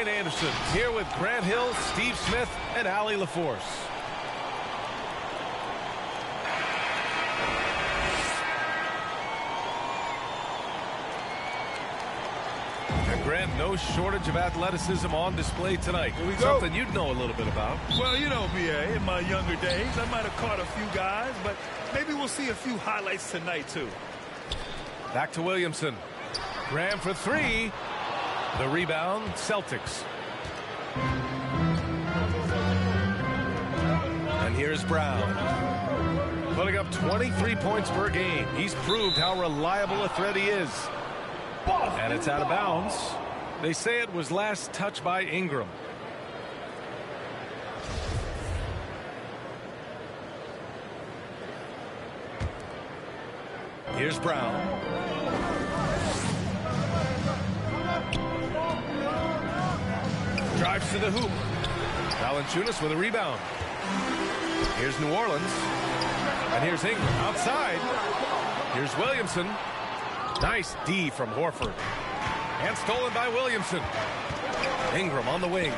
Brian Anderson here with Grant Hill, Steve Smith, and Allie LaForce. And Grant, no shortage of athleticism on display tonight. Here we go. Something you'd know a little bit about. Well, you know, BA, in my younger days, I might have caught a few guys, but maybe we'll see a few highlights tonight, too. Back to Williamson. Graham for three. The rebound, Celtics. And here's Brown. Putting up 23 points per game. He's proved how reliable a threat he is. And it's out of bounds. They say it was last touched by Ingram. Here's Brown. Drives to the hoop. Valanciunas with a rebound. Here's New Orleans. And here's Ingram outside. Here's Williamson. Nice D from Horford. And stolen by Williamson. Ingram on the wing.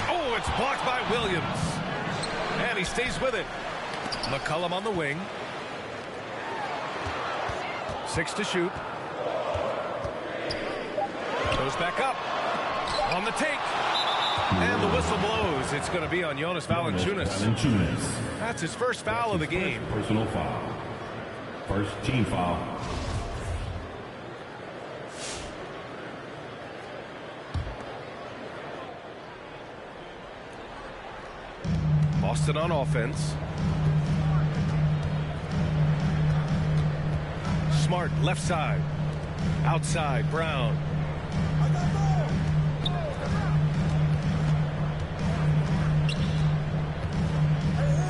Oh, it's blocked by Williams. And he stays with it. McCollum on the wing. 6 to shoot. Goes back up. On the take. And the whistle blows. It's going to be on Jonas Valanciunas. That's his first foul of the game. Personal foul. First team foul. Boston on offense. Smart left side. Outside Brown.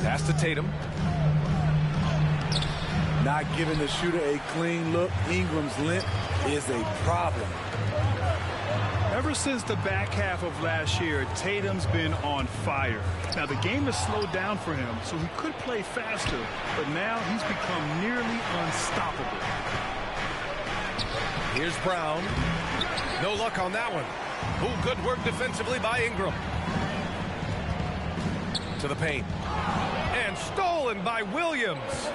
Pass to Tatum. Not giving the shooter a clean look. Ingram's limp is a problem. Ever since the back half of last year, Tatum's been on fire. Now, the game has slowed down for him, so he could play faster, but now he's become nearly unstoppable. Here's Brown. No luck on that one. Oh, good work defensively by Ingram. To the paint. And stolen by Williams.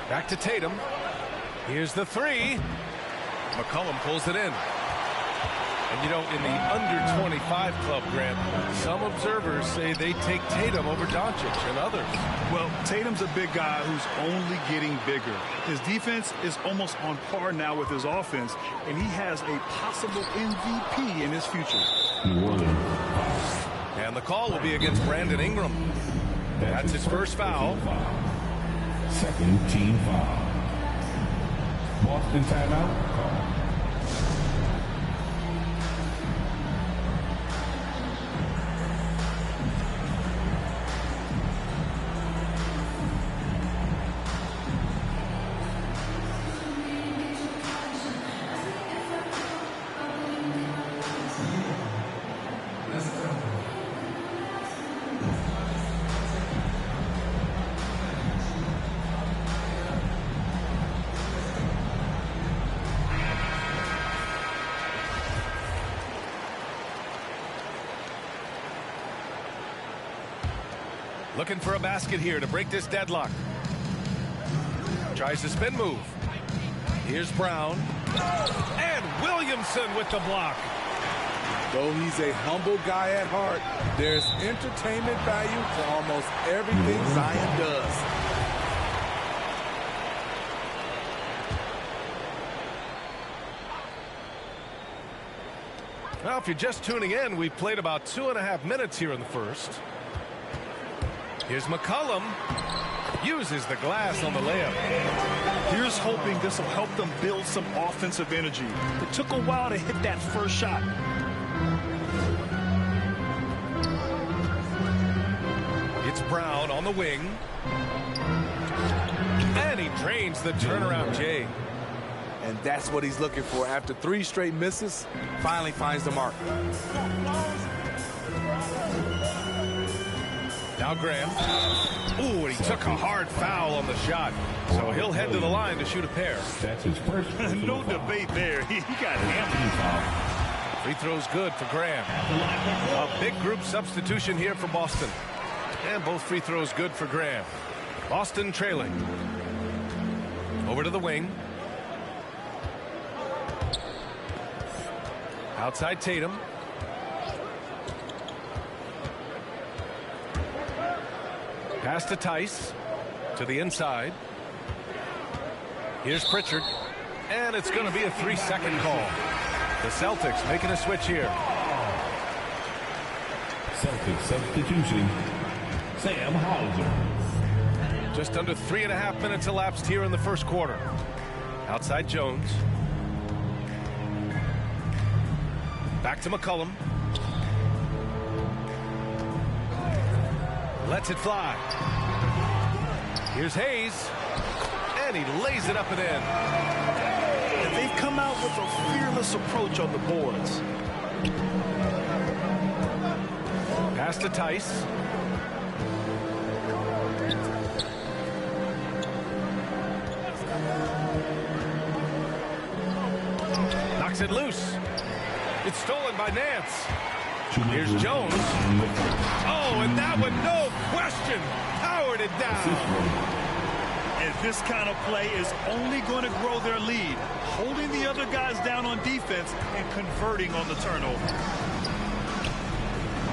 Back to Tatum. Here's the three. McCollum pulls it in. And you know, in the under 25 club, Grant, some observers say they take Tatum over Doncic and others. Well, Tatum's a big guy who's only getting bigger. His defense is almost on par now with his offense, and he has a possible MVP in his future. And the call will be against Brandon Ingram. That's his first foul. Second team foul. Boston timeout call. Looking for a basket here to break this deadlock. Tries to spin move. Here's Brown. And Williamson with the block. Though he's a humble guy at heart, there's entertainment value to almost everything Zion does. Well, if you're just tuning in, we've played about 2.5 minutes here in the first. Here's McCollum. Uses the glass on the layup. Here's hoping this will help them build some offensive energy. It took a while to hit that first shot. It's Brown on the wing. And he drains the turnaround J. And that's what he's looking for. After 3 straight misses, finally finds the mark. Now Graham. Ooh, and he took a hard foul on the shot. So he'll head to the line to shoot a pair. That's his first. No debate there. He got hammered. Free throw's good for Graham. A big group substitution here for Boston. And both free throws good for Graham. Boston trailing. Over to the wing. Outside Tatum. Pass to Tice. To the inside. Here's Pritchard. And it's going to be a 3-second call. The Celtics making a switch here. Celtics substitution. Sam Hauser. Just under 3.5 minutes elapsed here in the first quarter. Outside Jones. Back to McCollum. Lets it fly. Here's Hayes. And he lays it up and in. And they've come out with a fearless approach on the boards. Pass to Tice. Knocks it loose. It's stolen by Nance. Here's Jones. Oh, and that one, no question, powered it down. And this kind of play is only going to grow their lead, holding the other guys down on defense and converting on the turnover.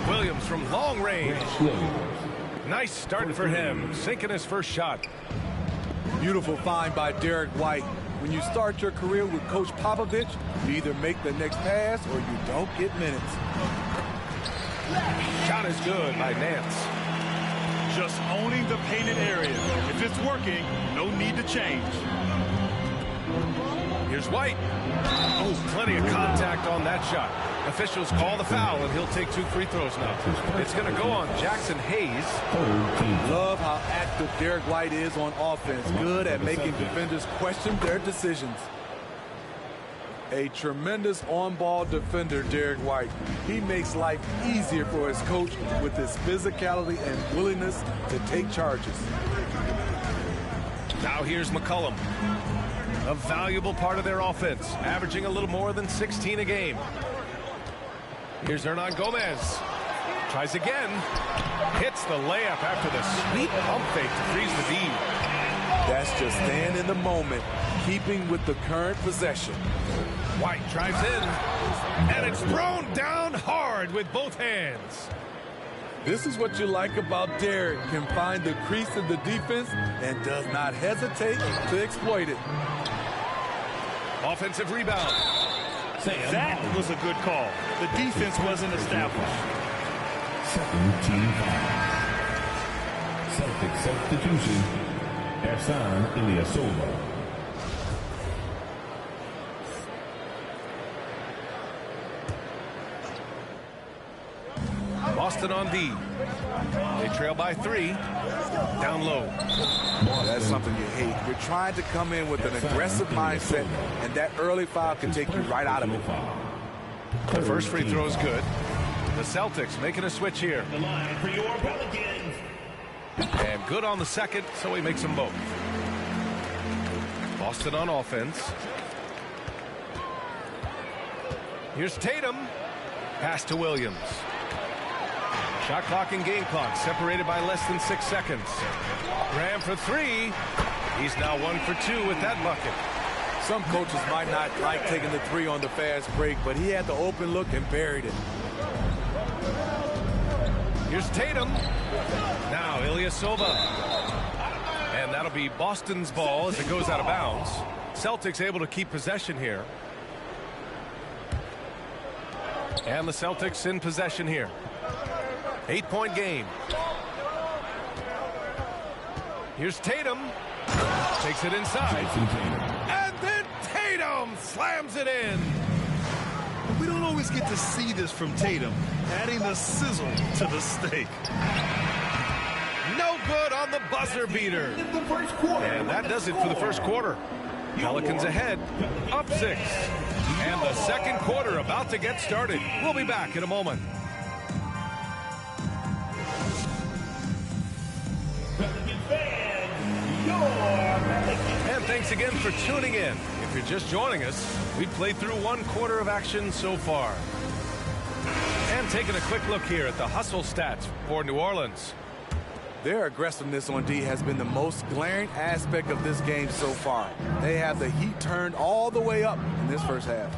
Williams from long range. Nice start for him, sinking his first shot. Beautiful find by Derek White. When you start your career with Coach Popovich, you either make the next pass or you don't get minutes. Shot is good by Nance. Just owning the painted area. If it's working, no need to change. Here's White. Oh, plenty of contact on that shot. Officials call the foul, and he'll take 2 free throws now. It's going to go on Jackson Hayes. Love how active Derek White is on offense. Good at making defenders question their decisions. A tremendous on-ball defender, Derek White. He makes life easier for his coach with his physicality and willingness to take charges. Now here's McCollum. A valuable part of their offense, averaging a little more than 16 a game. Here's Hernan Gomez. Tries again. Hits the layup after the sweet pump fake to freeze the lead. That's just staying in the moment, keeping with the current possession. White drives in, and it's thrown down hard with both hands. This is what you like about Derek. Can find the crease in the defense and does not hesitate to exploit it. Offensive rebound. That was a good call. The defense wasn't established. Second team foul. Celtics substitution. Ersan Ilyasova. Boston on D. They trail by 3. Down low. That's something you hate. You're trying to come in with an aggressive mindset, and that early foul can take you right out of it. The first free throw is good. The Celtics making a switch here. The line for your Pelicans. And good on the second, so he makes them both. Boston on offense. Here's Tatum. Pass to Williams. Shot clock and game clock separated by less than 6 seconds. Graham for 3. He's now 1 for 2 with that bucket. Some coaches might not like taking the 3 on the fast break, but he had the open look and buried it. Here's Tatum. Now Ilyasova. And that'll be Boston's ball as it goes out of bounds. Celtics able to keep possession here. And the Celtics in possession here. 8-point game. Here's Tatum. Takes it inside. And then Tatum slams it in. We don't always get to see this from Tatum, adding the sizzle to the steak. No good on the buzzer beater. And that does it for the first quarter. Pelicans ahead, up 6. And the second quarter about to get started. We'll be back in a moment. thanks again for tuning in. If you're just joining us, we've played through 1/4 of action so far. And taking a quick look here at the hustle stats for New Orleans. Their aggressiveness on D has been the most glaring aspect of this game so far. They have the heat turned all the way up in this first half.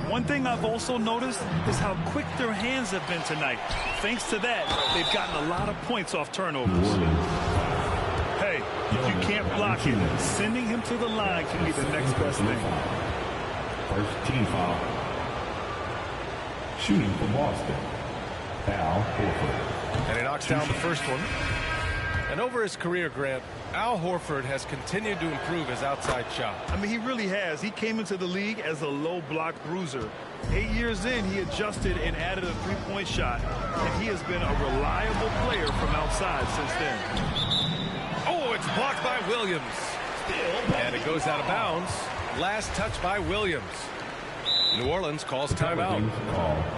One thing I've also noticed is how quick their hands have been tonight. Thanks to that, they've gotten a lot of points off turnovers. Hey, if you can't block him, sending him to the line can be the next best thing. First team foul. Shooting for Boston, Al Horford. And he knocks down the first one. And over his career, Grant, Al Horford has continued to improve his outside shot. I mean, he really has. He came into the league as a low block bruiser. 8 years in, he adjusted and added a three-point shot. And he has been a reliable player from outside since then. Oh, it's blocked by Williams. And it goes out of bounds. Last touch by Williams. New Orleans calls timeout.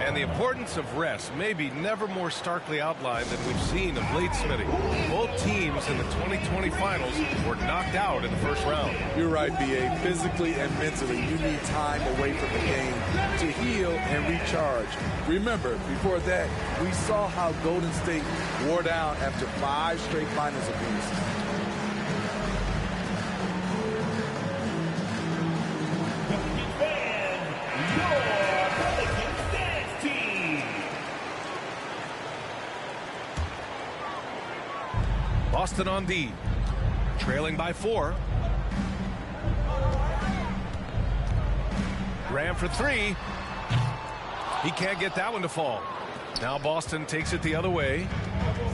And the importance of rest may be never more starkly outlined than we've seen of late, Smitty. Both teams in the 2020 finals were knocked out in the first round. You're right, B.A. Physically and mentally, you need time away from the game to heal and recharge. Remember, before that, we saw how Golden State wore down after 5 straight finals appearances. Boston on D, trailing by 4. Graham for 3. He can't get that one to fall. Now Boston takes it the other way.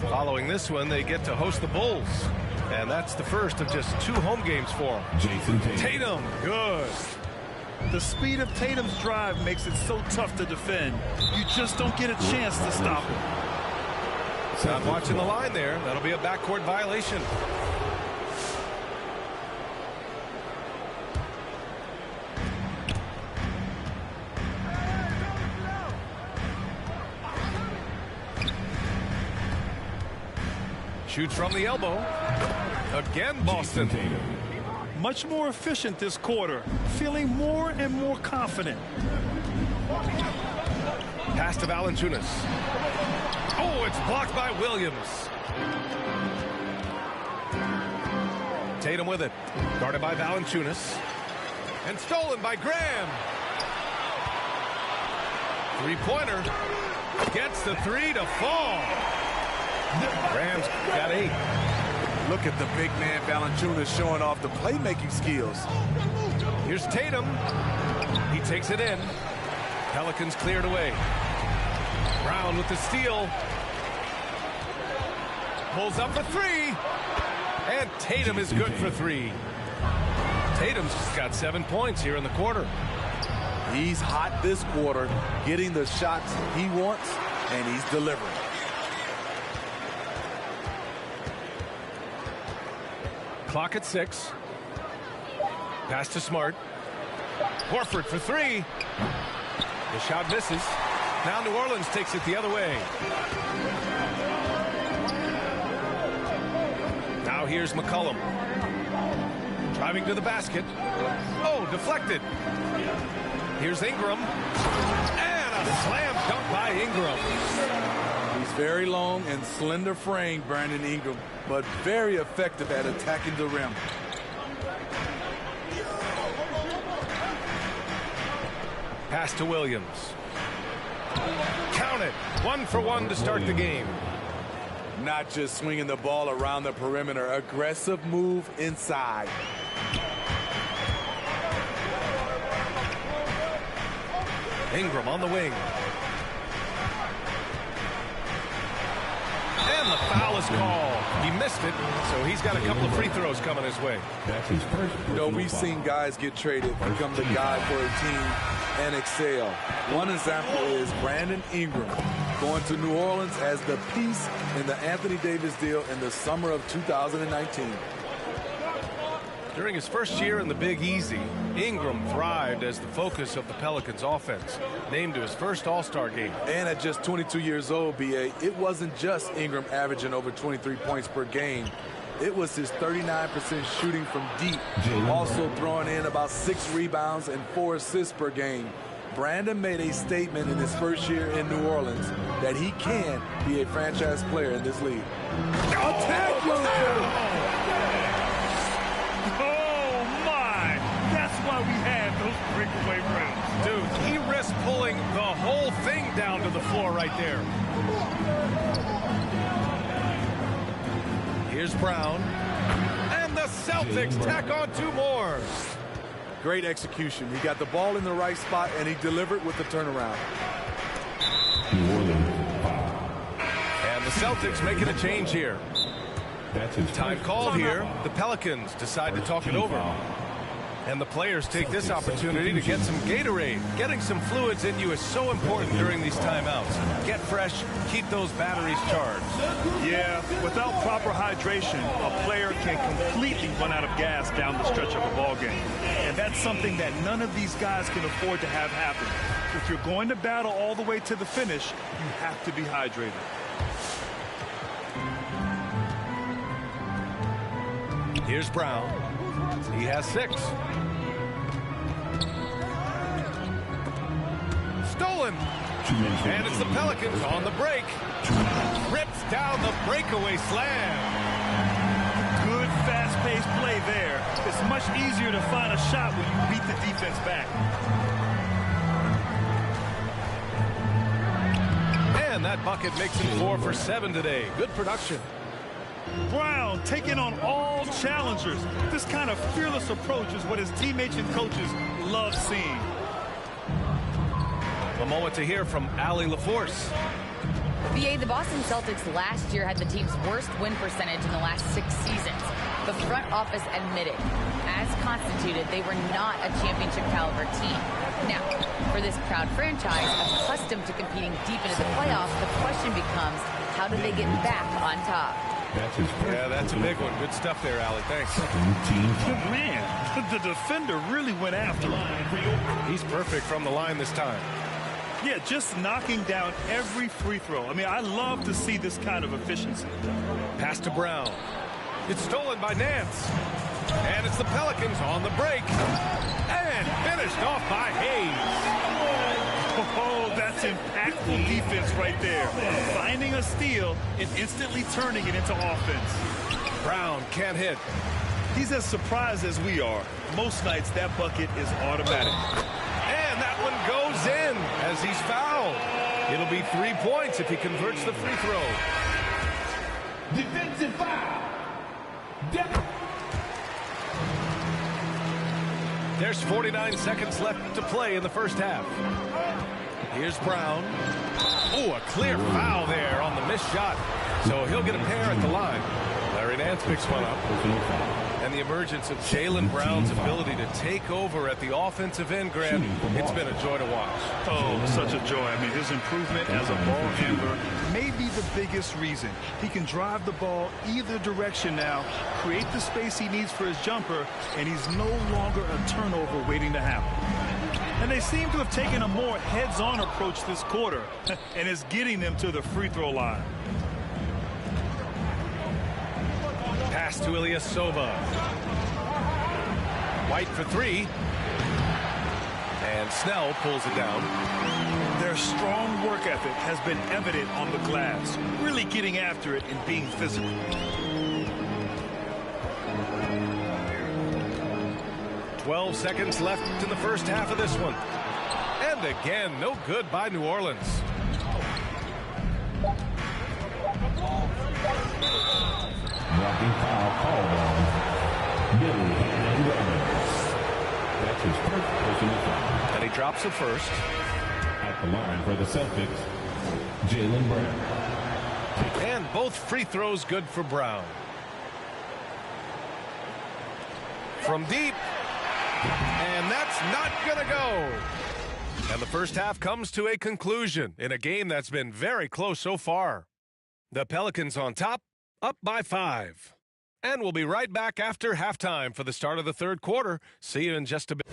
Following this one, they get to host the Bulls. And that's the first of just 2 home games for them. Jason Tatum, good. The speed of Tatum's drive makes it so tough to defend. You just don't get a chance to stop him. Not watching the line there. That'll be a backcourt violation. Shoots from the elbow. Again, Boston. Much more efficient this quarter. Feeling more and more confident. Pass to Valanciunas. Oh, it's blocked by Williams. Tatum with it. Guarded by Valanciunas. And stolen by Graham. Three-pointer. Gets the 3 to fall. Graham's got 8. Look at the big man Valanciunas showing off the playmaking skills. Here's Tatum. He takes it in. Pelicans cleared away. Brown with the steal. Pulls up for 3. And Tatum is good for 3. Tatum's got 7 points here in the quarter. He's hot this quarter, getting the shots he wants, and he's delivering. Clock at 6. Pass to Smart. Horford for 3. The shot misses. Now New Orleans takes it the other way. Now here's McCollum. Driving to the basket. Oh, deflected. Here's Ingram. And a slam dunk by Ingram. He's very long and slender frame, Brandon Ingram, but very effective at attacking the rim. Pass to Williams. Count it. 1 for 1 to start the game. Not just swinging the ball around the perimeter. Aggressive move inside. Ingram on the wing. And the foul is called. He missed it, so he's got a couple of free throws coming his way. That's his first. You know, we've seen guys get traded, become the guy for a team, and excel. One example is Brandon Ingram going to New Orleans as the piece in the Anthony Davis deal in the summer of 2019. During his first year in the Big Easy, Ingram thrived as the focus of the Pelicans offense, named to his first All-Star game. And at just 22 years old, B.A., it wasn't just Ingram averaging over 23 points per game. It was his 39% shooting from deep, also throwing in about 6 rebounds and 4 assists per game. Brandon made a statement in his first year in New Orleans that he can be a franchise player in this league. Attack! Oh, my! That's why we had those breakaway rims. Dude, he risked pulling the whole thing down to the floor right there. Here's Brown. And the Celtics tack on 2 more. Great execution. He got the ball in the right spot, and he delivered with the turnaround. New Orleans foul. And the Celtics making a change here. That's his Time first called here. The Pelicans decide to talk it over. And the players take this opportunity to get some Gatorade. Getting some fluids in you is so important during these timeouts. Get fresh, keep those batteries charged. Yeah, without proper hydration, a player can completely run out of gas down the stretch of a ball game. And that's something that none of these guys can afford to have happen. If you're going to battle all the way to the finish, you have to be hydrated. Here's Brown. He has 6. Stolen. And it's the Pelicans on the break. Rips down the breakaway slam. Good fast-paced play there. It's much easier to find a shot when you beat the defense back. And that bucket makes him 4 for 7 today. Good production. Brown taking on all challengers. This kind of fearless approach is what his teammates and coaches love seeing. A moment to hear from Allie LaForce. The Boston Celtics last year had the team's worst win percentage in the last 6 seasons. The front office admitted, as constituted, they were not a championship caliber team. Now, for this proud franchise, accustomed to competing deep into the playoffs, the question becomes, how do they get back on top? Yeah, that's a big one. Good stuff there, Allie. Thanks. Man, the defender really went after him. He's perfect from the line this time. Yeah, just knocking down every free throw. I mean, I love to see this kind of efficiency. Pass to Brown. It's stolen by Nance. And it's the Pelicans on the break. And finished off by Hayes. Oh, that's impactful defense right there. Finding a steal and instantly turning it into offense. Brown can't hit. He's as surprised as we are. Most nights, that bucket is automatic. And that one goes in as he's fouled. It'll be 3 points if he converts the free throw. Defensive foul. There's 49 seconds left to play in the first half. Here's Brown. Oh, a clear foul there on the missed shot. So he'll get a pair at the line. Larry Nance picks one up. And the emergence of Jaylen Brown's ability to take over at the offensive end, Grant, it's been a joy to watch. Oh, such a joy. I mean, his improvement as a ball handler may be the biggest reason. He can drive the ball either direction now, create the space he needs for his jumper, and he's no longer a turnover waiting to happen. And they seem to have taken a more heads-on approach this quarter, and it's getting them to the free throw line. Pass to Ilyasova. White for 3. And Snell pulls it down. Their strong work ethic has been evident on the glass, really getting after it and being physical. "12 seconds left in the first half of this one. And again, no good by New Orleans. Blocking foul called on Billy Williams. That's his first personal foul. And he drops it first. At the line for the Celtics, Jaylen Brown. And both free throws good for Brown. From deep. And that's not going to go. And the first half comes to a conclusion in a game that's been very close so far. The Pelicans on top, up by 5. And we'll be right back after halftime for the start of the third quarter. See you in just a bit.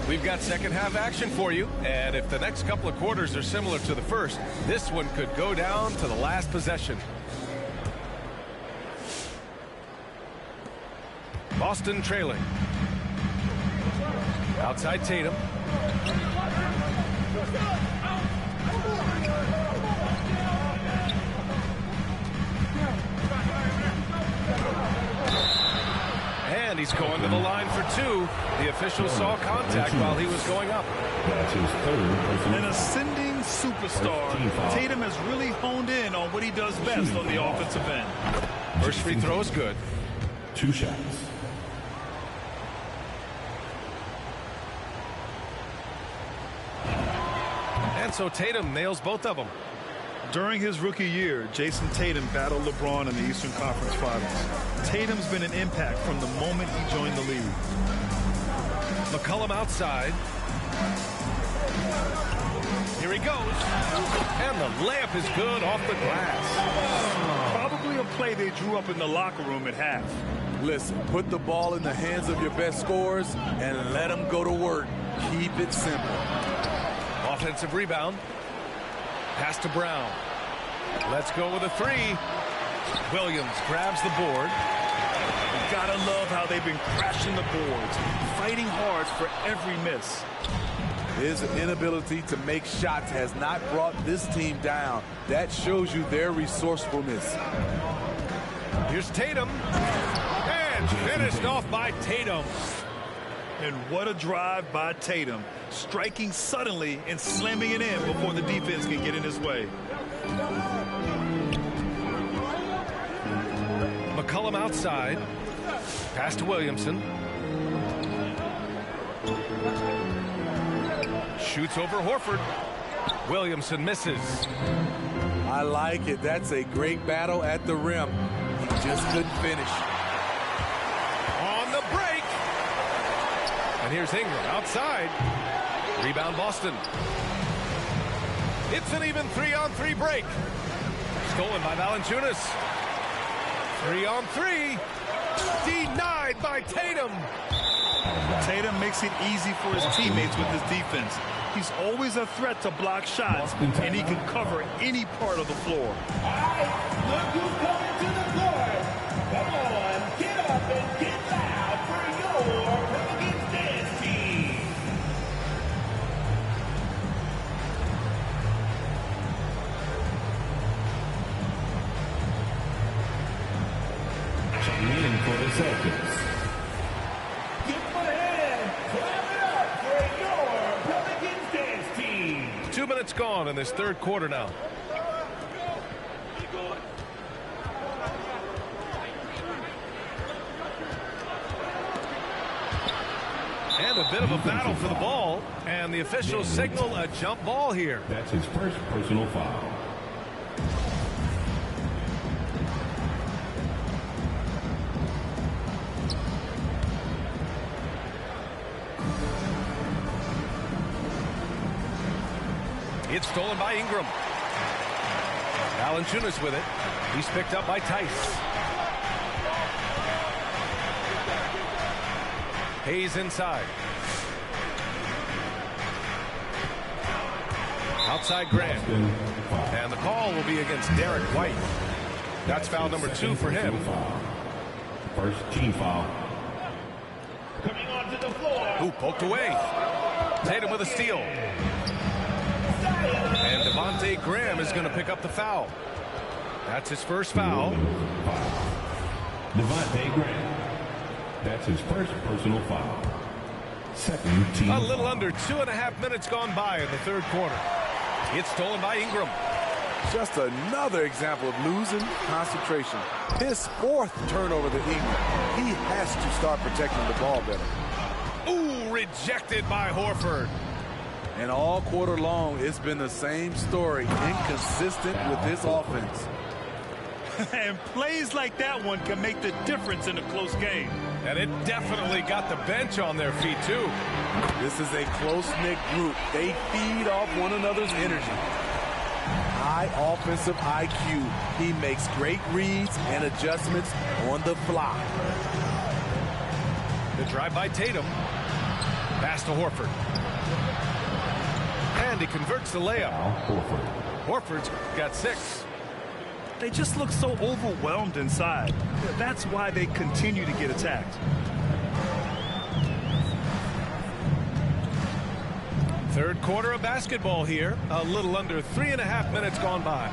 We've got second half action for you, and if the next couple of quarters are similar to the first, this one could go down to the last possession. Boston trailing. Outside Tatum. And he's going to the line for two. The official saw contact while he was going up. That's his third. An ascending superstar. Tatum has really honed in on what he does best on the offensive end. First free throw is good. 2 shots. And so Tatum nails both of them. During his rookie year, Jason Tatum battled LeBron in the Eastern Conference Finals. Tatum's been an impact from the moment he joined the league. McCollum outside. Here he goes. And the layup is good off the glass. Probably a play they drew up in the locker room at half. Listen, put the ball in the hands of your best scorers and let them go to work. Keep it simple. Offensive rebound. Pass to Brown. Let's go with a three. Williams grabs the board. You gotta love how they've been crashing the boards, fighting hard for every miss. His inability to make shots has not brought this team down. That shows you their resourcefulness. Here's Tatum. And finished off by Tatum. And what a drive by Tatum, striking suddenly and slamming it in before the defense can get in his way. McCollum outside. Pass to Williamson. Shoots over Horford. Williamson misses. I like it. That's a great battle at the rim. He just couldn't finish. On the break. And here's Ingram outside. Rebound Boston. It's an even 3-on-3 break. Stolen by Valanciunas. 3-on-3. Denied by Tatum. Tatum makes it easy for his teammates with his defense. He's always a threat to block shots, and he can cover any part of the floor. All right, look who's coming to the court. Come on, get up and get loud for your Pelicans dance team. Checking in for the Celtics. Give them a hand. Clap it up for your Pelicans dance team. 2 minutes gone in this third quarter now. And a bit of a battle for the ball. And the officials signal a jump ball here. That's his first personal foul. It's stolen by Ingram. Valanciunas with it. He's picked up by Tice. Hayes inside. Outside Grant. And the call will be against Derek White. That's foul number 2 for him. First team foul. Coming onto the floor. Who poked away. Tatum with a steal. And Devontae Graham is going to pick up the foul. That's his first foul. Devontae Graham. That's his first personal foul. Second team A little under 2.5 minutes gone by in the third quarter. It's stolen by Ingram. Just another example of losing concentration. His 4th turnover to Ingram. He has to start protecting the ball better. Ooh, rejected by Horford. And all quarter long, it's been the same story. Inconsistent with his offense. And plays like that one can make the difference in a close game. And it definitely got the bench on their feet, too. This is a close-knit group. They feed off one another's energy. High offensive IQ. He makes great reads and adjustments on the fly. The drive by Tatum. Pass to Horford. And he converts the layup. Horford's got 6. They just look so overwhelmed inside. That's why they continue to get attacked. Third quarter of basketball here. A little under 3.5 minutes gone by.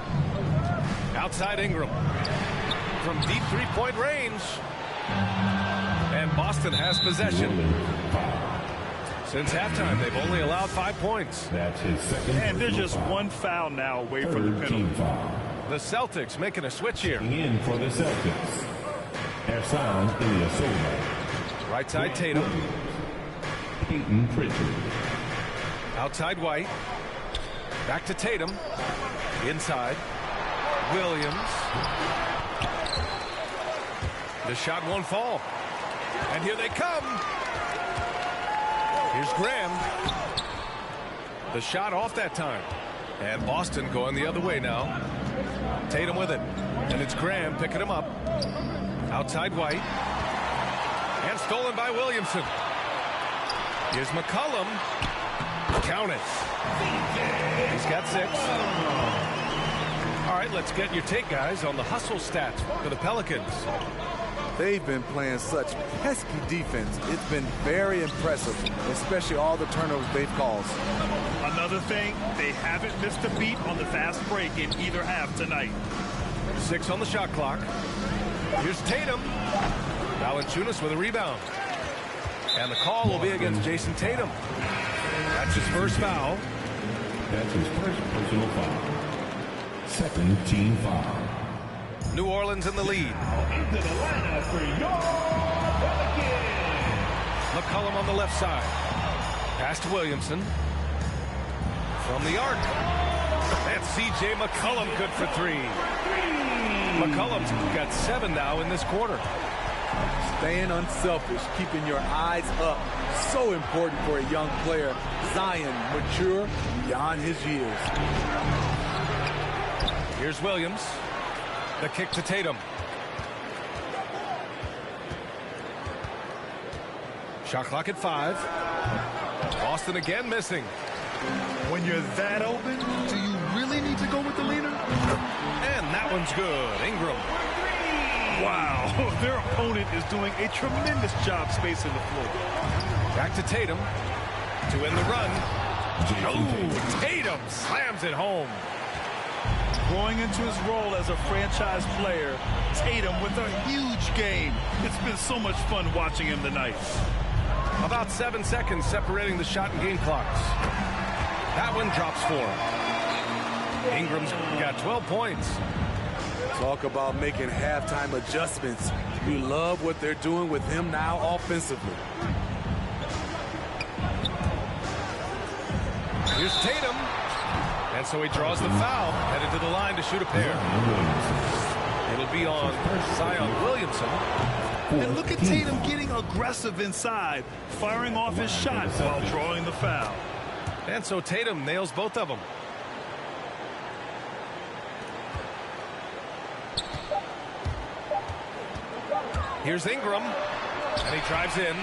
Outside Ingram. From deep three-point range. And Boston has possession. Since halftime, they've only allowed 5 points. That's his second. And they're just one foul now away from the penalty. Foul. The Celtics making a switch here. In for the Celtics. Ersan Ilyasova. Right side Tatum. Peyton Pritchard. Outside White. Back to Tatum. Inside. Williams. The shot won't fall. And here they come. Here's Graham. The shot off that time. And Boston going the other way now. Tatum with it. And it's Graham picking him up. Outside White. And stolen by Williamson. Here's McCollum. Count it. He's got 6. All right, let's get your take, guys, on the hustle stats for the Pelicans. They've been playing such pesky defense. It's been very impressive, especially all the turnovers they've caused. Another thing, they haven't missed a beat on the fast break in either half tonight. 6 on the shot clock. Here's Tatum. Valanciunas with a rebound. And the call will be against Jason Tatum. That's his first foul. That's his first personal foul. Second team foul. New Orleans in the lead. Into the lineup for your Pelicans. McCollum on the left side. Pass to Williamson. From the arc. And C.J. McCollum good for 3. McCollum's got 7 now in this quarter. Staying unselfish, keeping your eyes up. So important for a young player. Zion, mature beyond his years. Here's Williams. The kick to Tatum. Shot clock at 5. Boston again missing. When you're that open, do you really need to go with the leader? And that one's good. Ingram. Wow, their opponent is doing a tremendous job spacing the floor. Back to Tatum to end the run. Oh, Tatum slams it home. Growing into his role as a franchise player, Tatum with a huge game. It's been so much fun watching him tonight. About 7 seconds separating the shot and game clocks. That one drops for him. Ingram's got 12 points. Talk about making halftime adjustments. We love what they're doing with him now offensively. Here's Tatum. And so he draws the foul, headed to the line to shoot a pair. It'll be on Zion Williamson. And look at Tatum getting aggressive inside, firing off his shot while drawing the foul. And so Tatum nails both of them. Here's Ingram, and he drives in.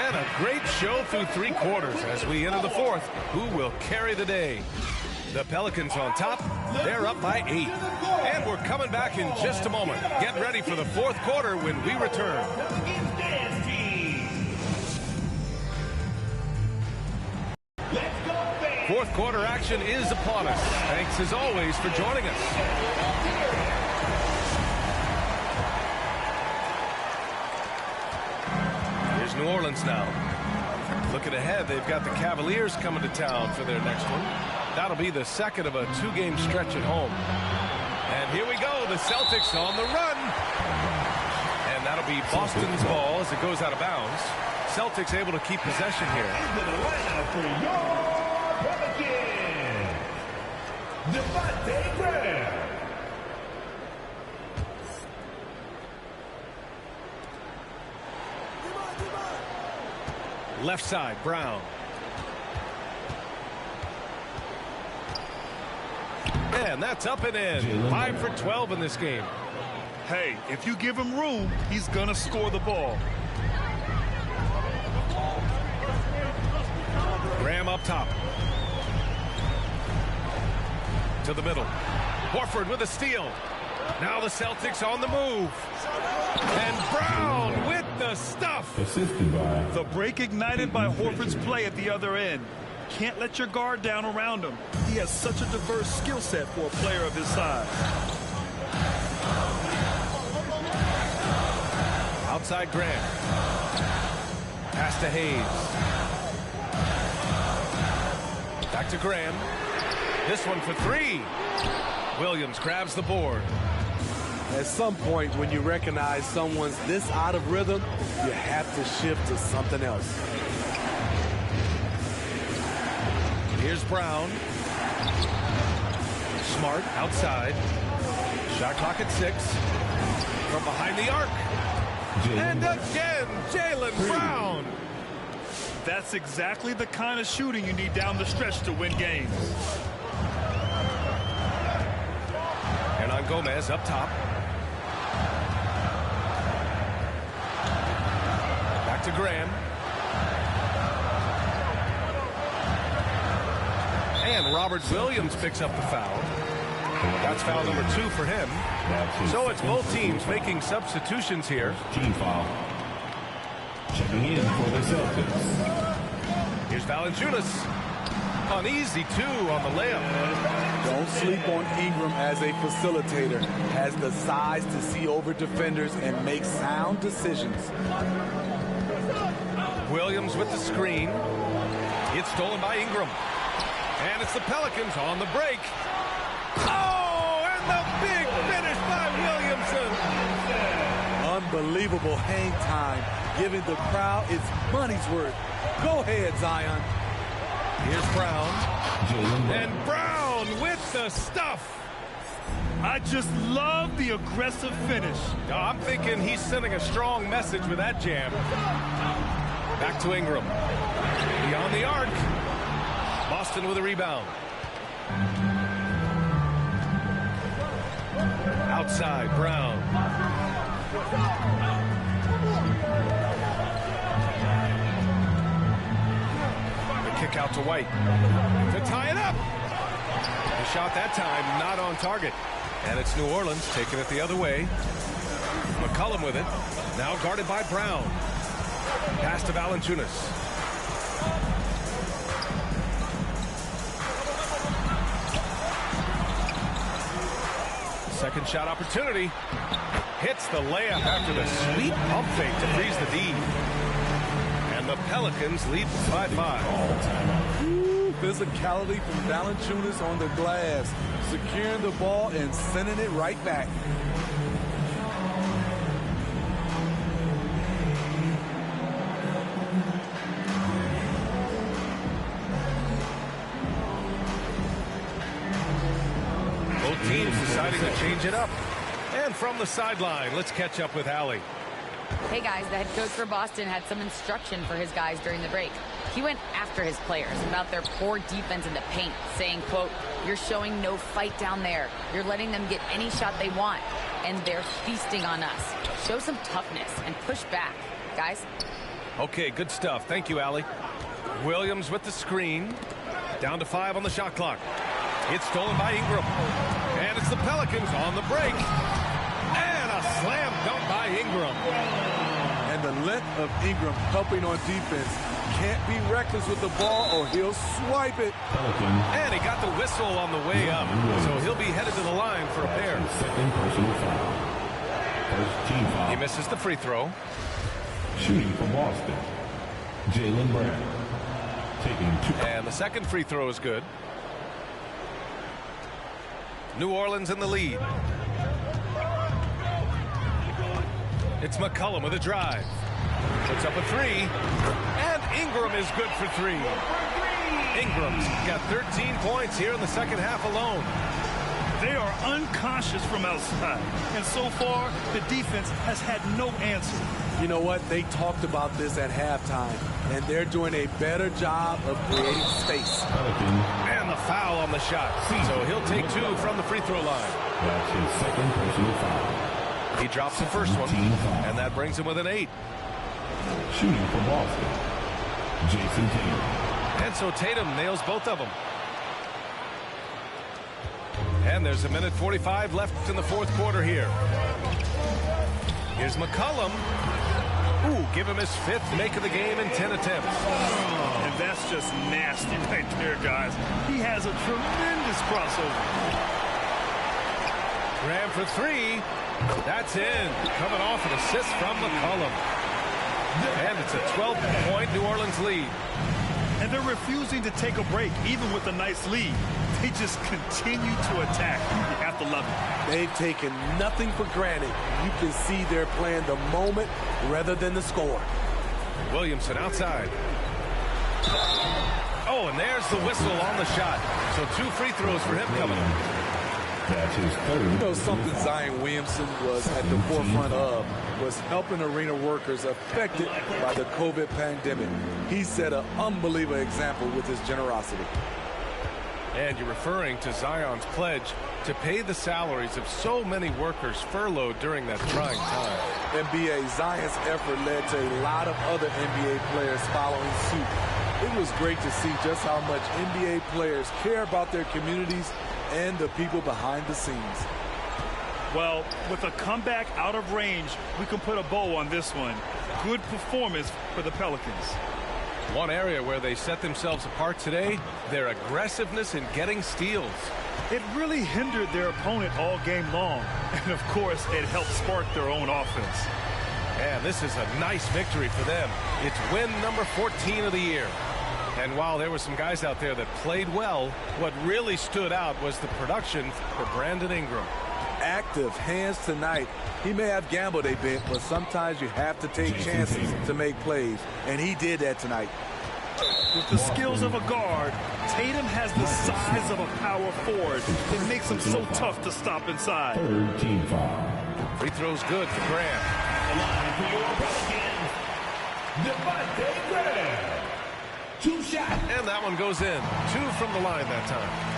And a great show through 3 quarters as we enter the 4th. Who will carry the day? The Pelicans on top. They're up by 8. And we're coming back in just a moment. Get ready for the 4th quarter when we return. Pelicans dance team. Let's go, fans. 4th quarter action is upon us. Thanks as always for joining us. New Orleans now. Looking ahead, they've got the Cavaliers coming to town for their next one. That'll be the second of a 2-game stretch at home. And here we go, the Celtics on the run. And that'll be Boston's ball as it goes out of bounds. Celtics able to keep possession here. Into the lineup for your Pelicans. Devontae Graham. Left side, Brown. And that's up and in. 5 for 12 in this game. Hey, if you give him room, he's going to score the ball. up top. To the middle. Horford with a steal. Now the Celtics on the move. And Brown with the stuff. Assisted by The break ignited by Horford's play at the other end. Can't let your guard down around him. He has such a diverse skill set for a player of his size. Outside Grant. Pass to Hayes. Back to Graham. This one for three. Williams grabs the board. At some point, when you recognize someone's this out of rhythm, you have to shift to something else. Here's Brown. Smart outside. Shot clock at 6. From behind the arc. And again, Jaylen Brown. That's exactly the kind of shooting you need down the stretch to win games. And on Gomez up top. Back to Graham. And Robert Williams picks up the foul. That's foul number 2 for him. So it's both teams making substitutions here. team foul. Checking in for the Celtics. Here's Valanciunas. An easy 2 on the layup. Don't sleep on Ingram as a facilitator. Has the size to see over defenders and make sound decisions. Williams with the screen. It's stolen by Ingram. And it's the Pelicans on the break. Oh, and the big finish by Williamson. Unbelievable hang time, giving the crowd its money's worth. Go ahead, Zion. Here's Brown. Jaylen Brown. And Brown with the stuff. I just love the aggressive finish. Oh, I'm thinking he's sending a strong message with that jam. Back to Ingram. Beyond the arc. Boston with a rebound. Outside, Brown. The kick out to White. To tie it up. The shot that time not on target. And it's New Orleans taking it the other way. McCollum with it. Now guarded by Brown. Pass to Valanciunas. Second shot opportunity. Hits the layup after the sweet pump fake to freeze the D. And the Pelicans lead by 5. Ooh, physicality from Valanciunas on the glass. Securing the ball and sending it right back. Teams deciding to change it up. And from the sideline, let's catch up with Allie. Hey guys, the head coach for Boston had some instruction for his guys during the break. He went after his players about their poor defense in the paint, saying, quote, "You're showing no fight down there. You're letting them get any shot they want, and they're feasting on us. Show some toughness and push back, guys." Okay, good stuff. Thank you, Allie. Williams with the screen. Down to 5 on the shot clock. It's stolen by Ingram. And it's the Pelicans on the break. And a slam dunk by Ingram. And the length of Ingram helping on defense. Can't be reckless with the ball or he'll swipe it. And he got the whistle on the way up. So he'll be headed to the line for a pair. Second personal foul. First team foul. He misses the free throw. Shooting for Boston. Jaylen Brown. Taking 2. And the second free throw is good. New Orleans in the lead. It's McCollum with a drive. Puts up a 3. And Ingram is good for 3. Ingram's got 13 points here in the second half alone. They are unconscious from outside. And so far, the defense has had no answer. You know what? They talked about this at halftime, and they're doing a better job of creating space. And the foul on the shot. So he'll take 2 from the free throw line. That's his second personal foul. He drops the first one, and that brings him with an 8. Shooting for Boston. Jason Tatum. And so Tatum nails both of them. And there's 1:45 left in the fourth quarter here. Here's McCollum. Ooh, give him his 5th make of the game in 10 attempts. And that's just nasty right there, guys. He has a tremendous crossover. Graham for 3. That's in. Coming off an assist from McCollum. And it's a 12-point New Orleans lead. And they're refusing to take a break, even with a nice lead. They just continue to attack. You have to love it. They've taken nothing for granted. You can see they're playing the moment rather than the score. Williamson outside. Oh, and there's the whistle on the shot. So 2 free throws for him coming up. That's his third. You know, something Zion Williamson was at the forefront of was helping arena workers affected by the COVID pandemic. He set an unbelievable example with his generosity. And you're referring to Zion's pledge to pay the salaries of so many workers furloughed during that trying time. NBA, Zion's effort led to a lot of other NBA players following suit. It was great to see just how much NBA players care about their communities and the people behind the scenes. Well, with a comeback out of range, we can put a bow on this one. Good performance for the Pelicans. One area where they set themselves apart today, their aggressiveness in getting steals. It really hindered their opponent all game long. And, of course, it helped spark their own offense. And this is a nice victory for them. It's win number 14 of the year. And while there were some guys out there that played well, what really stood out was the production for Brandon Ingram. Active hands tonight. He may have gambled a bit, but sometimes you have to take chances to make plays, and he did that tonight. With the skills of a guard, Tatum has the size of a power forward. It makes him so tough to stop inside. Third team foul. Free throw's good for Graham. The line for your Pelicans, Devontae Graham. 2 shots. And that one goes in. 2 from the line that time.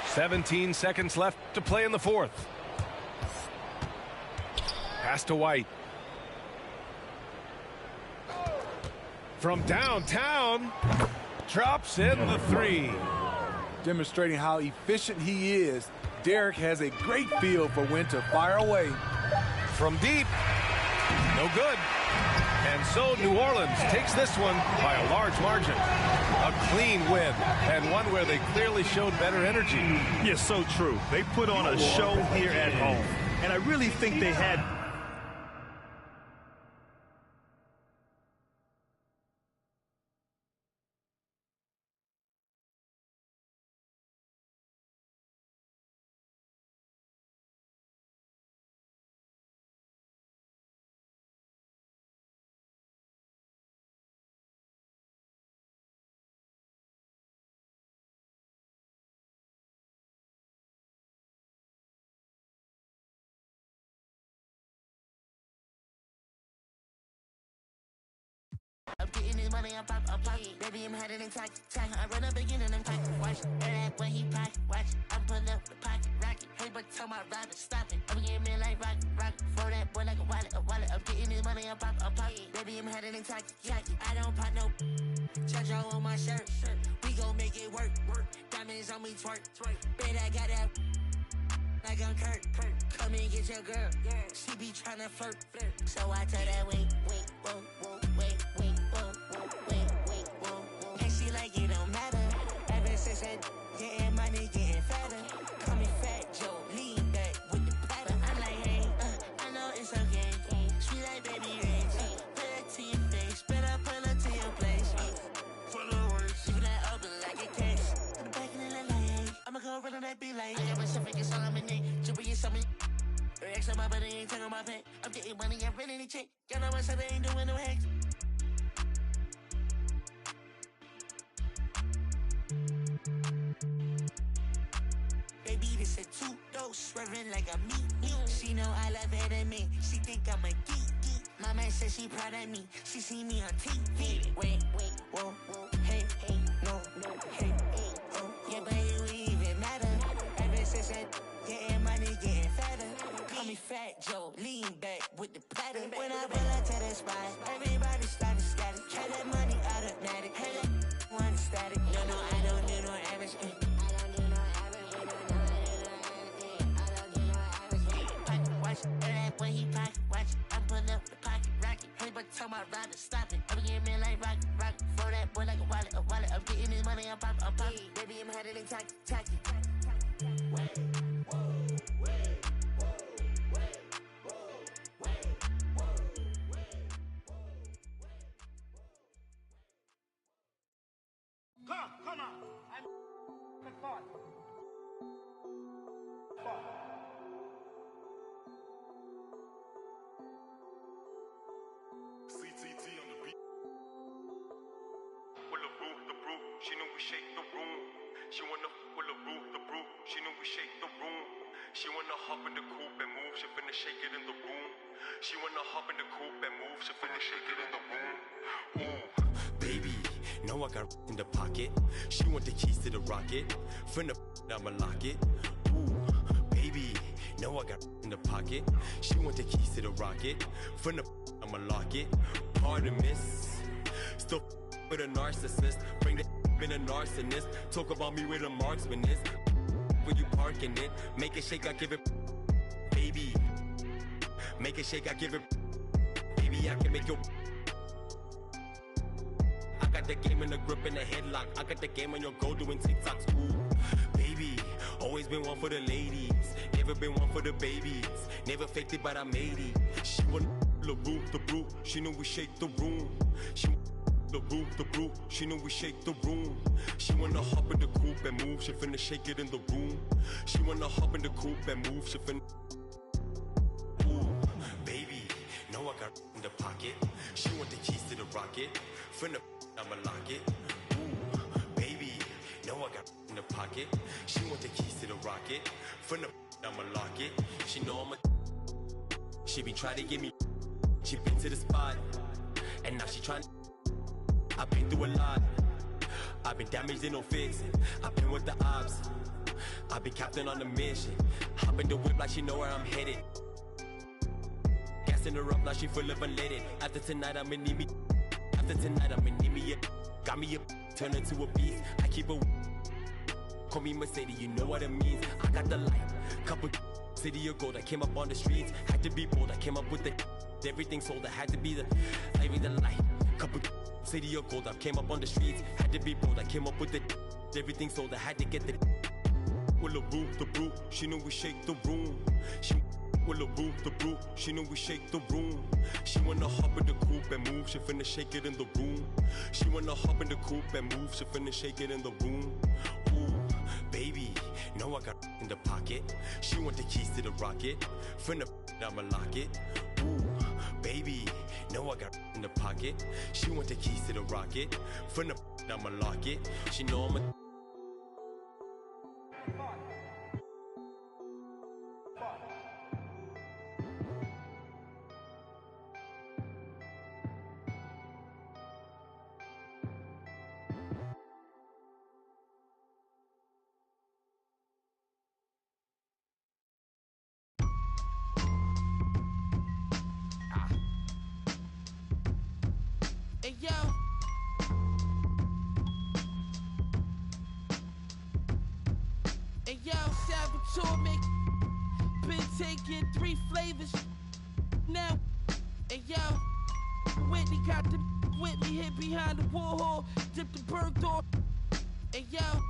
17 seconds left to play in the fourth. Pass to White. From downtown, drops in the 3. Demonstrating how efficient he is, Derek has a great feel for when to fire away. From deep, no good. And so New Orleans takes this one by a large margin. A clean win, and one where they clearly showed better energy. Yes, so true. They put on a show here at home, and I really think they had I'm getting this money, I'm pop. Baby, I'm headed in tack. I run up again and I'm tight. Watch, that when he pack. Watch, I'm pulling up the pocket, rocket. Hey, but tell my rider, stop it. I'm getting me like rock. For that boy like a wallet. I'm getting this money, I'm pop. Baby, I'm headed in tack. I don't pop no. Charge on my shirt. We gon' make it work. Diamonds on me, twerk. Bet I got that. Like I'm Kurt. Come and get your girl. She be tryna flirt. So I tell that wait, whoa, wait. And she like it don't matter. Ever since that getting money, getting fatter. Call me Fat Joe, lean back with the platter. I'm like, hey, I know it's okay. Sweet like baby rings. Put it to your face, better pull it to your place. For the worst, keep that open like a case. To the back and the leg, I'ma go run on that be like. I got myself in your on my neck, triple your something. X on my body, ain't taking my pay. I'm getting money, I'm running the check. Y'all know myself, I ain't doing no hacks. Baby, this a 2-dose, swerving like a meat. She know I love her than me. She think I'm a geek. My man says she proud of me. She see me on TV. Wait, whoa, hey, no, hey, oh, yeah, but it even matter. Ever since that getting money, getting fatter. Call me Fat Joe, lean back with the platter. When I pull up to the spot, everybody started scatter. Try that money. when he pocket watch it. I'm pulling up the pocket rocket. Hey, but tell my rider stop it. I'm getting me like rock. For that boy like a wallet. I'm getting this money, I'm popping. Baby, I'm handling tacky. Come on. I'm fun. CTT on the beat. With the brew, she know we shake the room. She wanna with the brew, she know we shake the room. She wanna hop in the coupe and move, she finna shake it in the room. She wanna hop in the coupe and move, she finna shake it in the room. Ooh, baby, know I got in the pocket. She want the keys to the rocket. Finna I'ma lock it. Ooh, baby, know I got in the pocket. She want the keys to the rocket. Finna I'ma lock it. Pardon miss. Still with a narcissist. Bring the in a narcissist. Talk about me with a marksman is. When you parking it, make it shake, I give it. Baby, make it shake, I give it. Baby, I can make your. I got the game in the grip and the headlock. I got the game on your go doing TikToks. Ooh, baby, always been one for the ladies. Never been one for the babies. Never faked it, but I made it. She want the brew. She know we shake the room. She the brew. She know we shake the room. She wanna hop in the coupe and move. She finna shake it in the room. She wanna hop in the coupe and move. She finna. Ooh, baby, know I got in the pocket. She want the keys to the rocket. Finna I'ma lock it. Ooh, baby, know I got in the pocket. She want the keys to the rocket. Finna I'ma lock it. She know I'm a. She be trying to get me. She been to the spot, and now she trying. I've been through a lot. I've been damaged and no fixing. I've been with the ops. I've been captain on the mission. Hop in the whip like she know where I'm headed. Gassing her up, now she full of unleaded. After tonight, I'ma need me. Got me a turn into a beast. I keep a. Call me Mercedes, you know what it means. I got the light. Couple city of gold. I came up on the streets. Had to be bold. I came up with the. Everything sold. I had to be the. Living the light. Couple. City of gold, I came up on the streets, had to be bold, I came up with it. Everything sold, I had to get the. With the brew, she know we shake the room. She with the brew, she know we shake the room. She wanna hop in the coupe and move, she finna shake it in the room. She wanna hop in the coupe and move, she finna shake it in the room. Ooh, baby, know I got in the pocket. She want the keys to the rocket. Finna I'ma lock it. Ooh, baby, know I got in the pocket. She want the keys to the rocket. Finna I'ma lock it. She know I'm a. Hey yo, hey yo, Saboteur make been taking 3 flavors now. Hey yo, Whitney got the Whitney hit behind the Warhol, dipped the burnt off. Hey yo,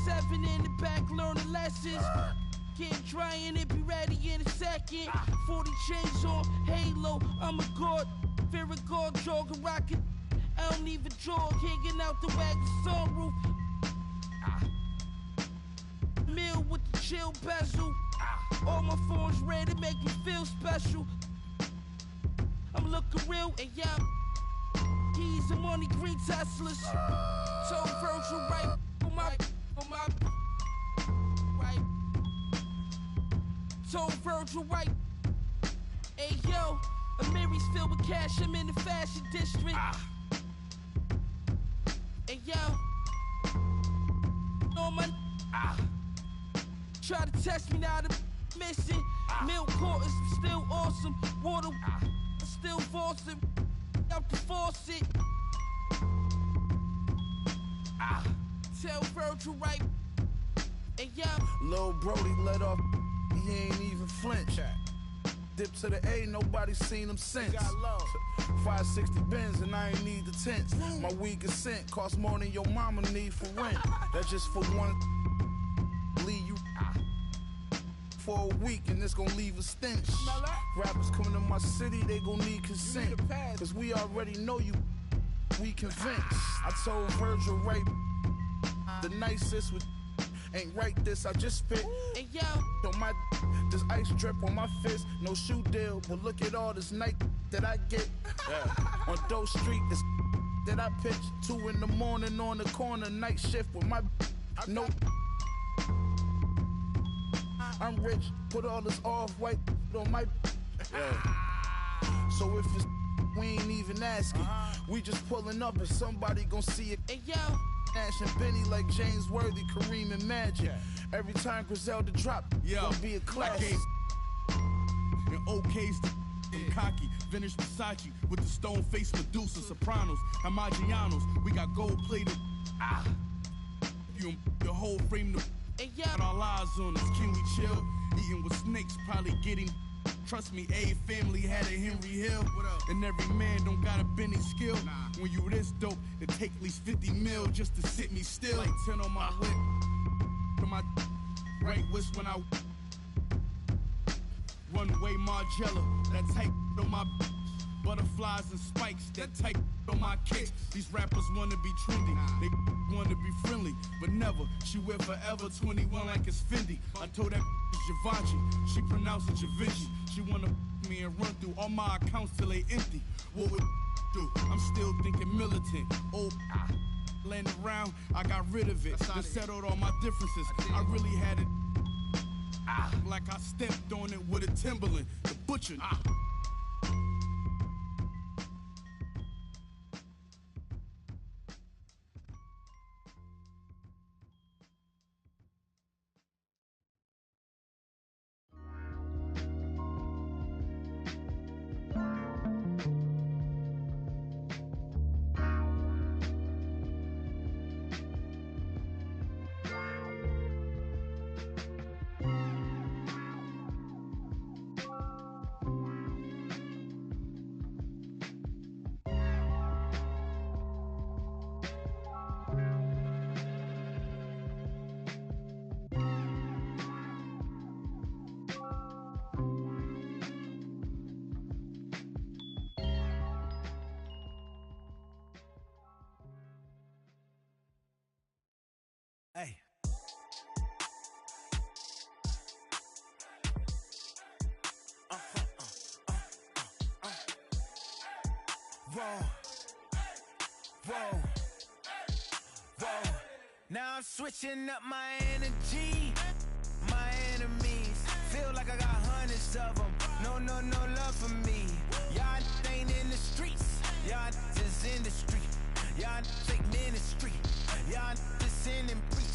7 in the back learning lessons. Get drying it, be ready in a second. 40 chains on, halo, I'm a god. Fear a god, jogging, rockin'. I don't even jog, hanging out the wagon sunroof. Meal with the chill bezel. All my phones ready to make me feel special. I'm looking real, and yeah, keys and money, green Teslas. Told Virgil right on my right. Told Virgil right. Hey yo, Amiri's filled with cash, I'm in the fashion district. Hey yo, on my try to test me now, the missing. Milk quarters, still awesome. Water, still forcing. Out the faucet. Tell Virgil right. Hey yo, Lil Brody let off, he ain't even flinch. dip to the A, nobody seen them since. 560 Benz and I ain't need the tents. My weed consent cost more than your mama need for rent. That's just for one. Leave you for a week and it's gonna leave a stench. Rappers coming to my city, they gon' need consent. Cause we already know you, we convinced. I told Virgil right, the nicest with ain't right this, I just spit. Hey, yo. On my, this ice drip on my fist, no shoe deal, but look at all this night that I get. On Doe Street, this that I pitch, 2 in the morning on the corner, night shift with my no. I'm rich, put all this off-white on my. So if it's we ain't even asking, we just pulling up and somebody gon' see it. Hey, yo. Ash and Benny like James Worthy, Kareem and Magic. Every time Griselda drop, gonna be a classic. And OK's the cocky, vintage Versace with the stone face Medusa, Sopranos, Amagianos. We got gold plated. You the whole frame the. Hey, yo. Our lives on us, can we chill? Eating with snakes, probably getting. Trust me, a family had a Henry Hill. And every man don't got a Benny skill. When you this dope, it take at least 50 mil just to sit me still. Like 10 on my whip. To my right wrist when I runway Margiela. That type on my butterflies and spikes. That type on my kicks. These rappers wanna be trendy. They wanna be friendly, but never. She wear forever 21 like it's Fendi. I told that Givenchy, she pronounced it Givenchy. She wanna me and run through all my accounts till they empty. What would do? I'm still thinking militant. Oh, laying around, I got rid of it. Just settled all my differences. I really had it. Like I stepped on it with a Timberland. The butcher. Hey. Whoa. Now I'm switching up my energy. My enemies feel like I got hundreds of them. No love for me. Y'all ain't in the streets. Y'all just in the street. Y'all fake ministry. Y'all just sin and preach.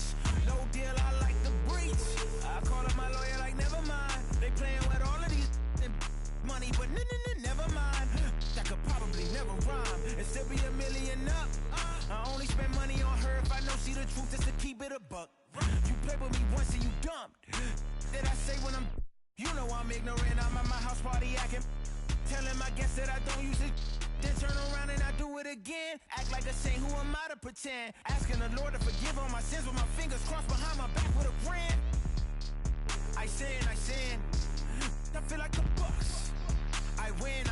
No deal, I like the breach. I call up my lawyer like, never mind. They playing with all of these money, but never mind. That could probably never rhyme and still be $1 million up. I only spend money on her if I know she the truth, just to keep it a buck. You play with me once and you dumped. Did I say when I'm, you know I'm ignorant, I'm at my house party acting. Telling my guests that I don't use it, then turn around and I do it again. Act like a saint, who am I to pretend? Asking the Lord to forgive all my sins with my fingers crossed behind my back with a brand. I sin. I feel like the Bucks. I win.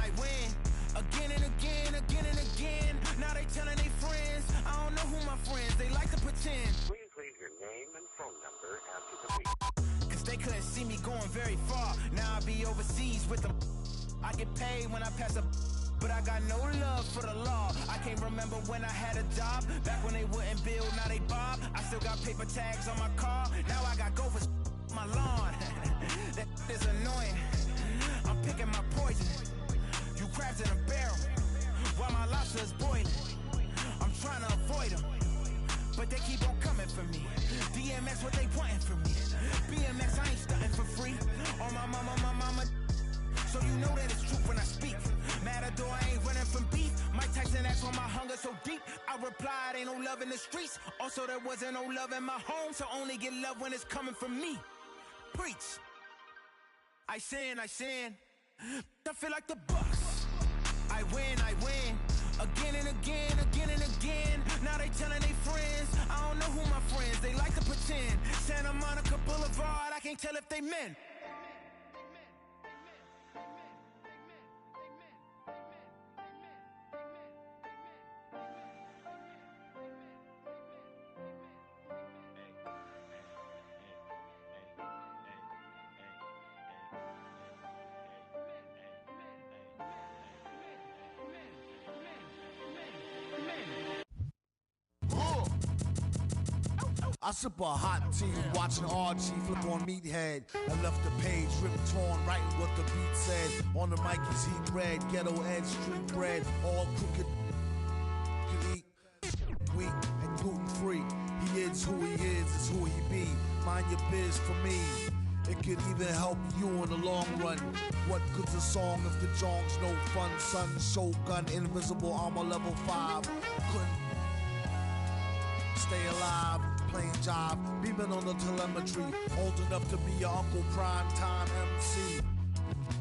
Again and again. Now they telling they friends. I don't know who my friends, they like to pretend. Please leave your name and phone number after the beep. Cause they couldn't see me going very far. Now I be overseas with them. I get paid when I pass a, but I got no love for the law. I can't remember when I had a job. Back when they wouldn't build, now they bob. I still got paper tags on my car. Now I got gophers my lawn. That is annoying. I'm picking my poison. You crabs in a barrel while my lobster is boiling. I'm trying to avoid them, but they keep on coming for me. DMX, what they wanting from me? BMX, I ain't stunting for free. On my mama. So you know that it's true when I speak. Matador, I ain't running from beef. Mike Tyson asked why my hunger so deep. I replied, ain't no love in the streets. Also, there wasn't no love in my home, so only get love when it's coming from me. Preach. I sin. I feel like the Bucks. I win, again and again, again and again. Now they telling they friends, I don't know who my friends, they like to pretend. Santa Monica Boulevard, I can't tell if they men. I sip a hot tea, watching Archie flip on Meathead. I left the page ripped torn, writing what the beat said. On the mic is heat red, ghetto edge, street bread, all crooked. Can eat wheat and gluten free. He is who he is who he be. Mind your biz for me. It could even help you in the long run. What good's a song if the jong's no fun? Son, Shogun, invisible armor level 5. Couldn't stay alive, playing job, beaming on the telemetry. Old enough to be your Uncle Prime Time MC.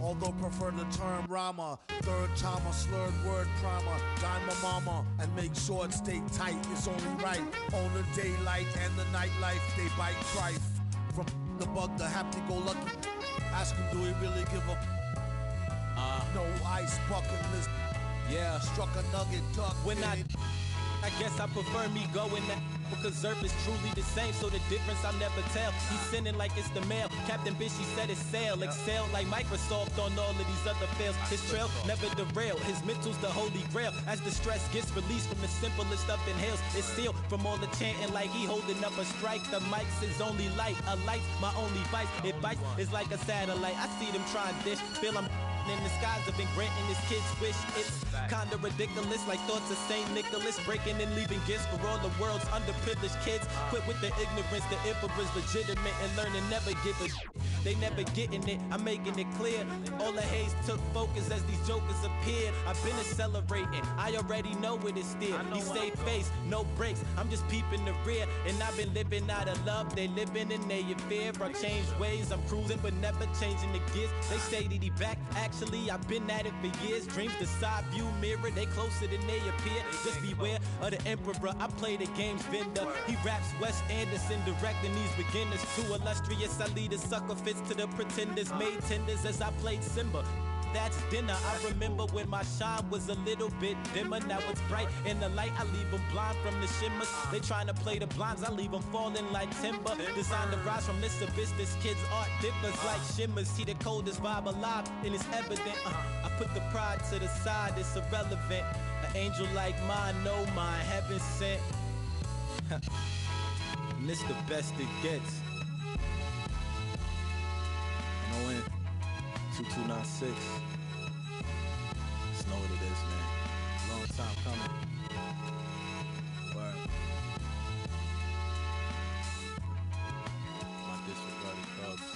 Although prefer the term rhymer, third timer, slurred word primer. Dime my mama and make sure it stay tight. It's only right. On the daylight and the nightlife, they bite trife. From the bug to happy-go-lucky. Ask him, do he really give a no ice bucket list? Yeah, struck a nugget, duck. When I guess I prefer me going that because Zerp is truly the same, so the difference I'll never tell. He's sending like it's the mail. Captain Bishy said it's sail. Excel like Microsoft on all of these other fails. His trail never derail. His mental's the holy grail. As the stress gets released from the simplest of inhales, it's sealed from all the chanting like he holding up a strike. The mic's his only light. A light's my only vice. It bites is like a satellite. I see them trying dish. Feel I'm in the skies have been granting his kids wish. It's kinda ridiculous, like thoughts of St. Nicholas, breaking and leaving gifts for all the world's underprivileged kids. Quit with the ignorance, the emperor's legitimate, and learning never give a they never getting it, I'm making it clear. All the haze took focus as these jokers appeared. I've been accelerating, I already know it is still. He stay face, no brakes, I'm just peeping the rear. And I've been living out of love, they living in their fear. I changed ways, I'm cruising but never changing the gears. They say that he back, actually I've been at it for years. Dreams the side view mirror, they closer than they appear. Just beware of the emperor, I play the game's vendor. He raps Wes Anderson, directing these beginners. Too illustrious, I lead a sucker fits to the pretenders. Made tenders as I played Simba. That's dinner. I remember when my shine was a little bit dimmer. Now it's bright in the light. I leave them blind from the shimmers. They trying to play the blinds. I leave them falling like timber. Designed to rise from this abyss. This kid's art differs like shimmers. See the coldest vibe alive, and it's evident. I put the pride to the side. It's irrelevant. An angel like mine, no mine, heaven sent. And this the best it gets. And I went 2296. Just know what it is, man. Long time coming. Word. My disregarded thugs.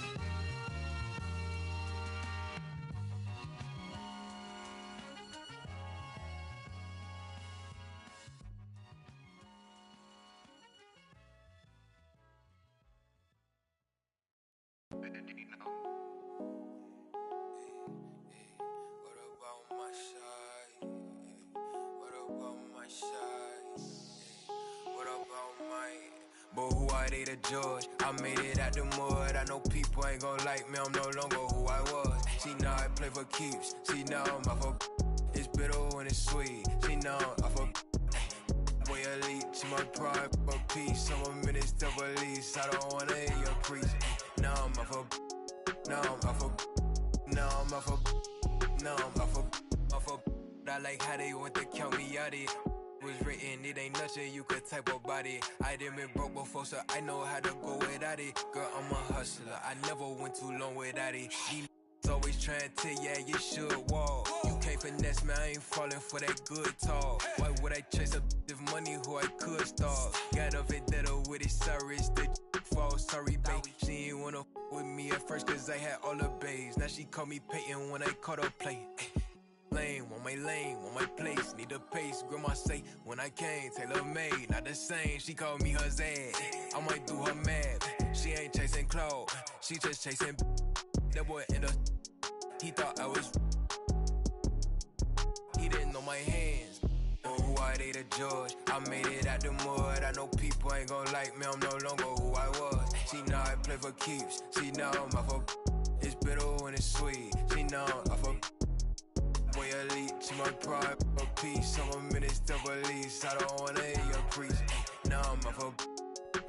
But who are they to judge? I made it out the mud. I know people ain't gon' like me. I'm no longer who I was. See now I play for keeps. See now I'm off of it's bitter when it's sweet. See now I'm off of boy elite. See my pride for peace. I'm a minister police. I don't wanna hear your preach. Now I'm off of now I'm off of now I'm off of now I'm off of I like how they want to count me out it. Was written, it ain't nothing you could type about it. I done been broke before, so I know how to go without it. Girl, I'm a hustler, I never went too long without it. These always trying to tell ya you should walk. You can't finesse me, I ain't falling for that good talk. Why would I chase up this money who I could start? Got a vendetta with it, sorry, it's the fall. Sorry, babe, she ain't wanna with me at first cause I had all the babes. Now she call me Peyton when I caught her play. Lane, want my place, need a pace. Grandma say, when I came, tailor made, not the same. She called me her Zed, I might do her mad. She ain't chasing clothes, she just chasing. That boy in the He thought I was. He didn't know my hands. Who I ate a judge. I made it out the mud. I know people ain't gon' like me. I'm no longer who I was. See now I play for keeps. See now I'm off of. It's bitter when it's sweet. See now I'm off of. Boy elite to my pride a peace. I'm a minister police. I don't wanna hear your priest. Now I'm off of.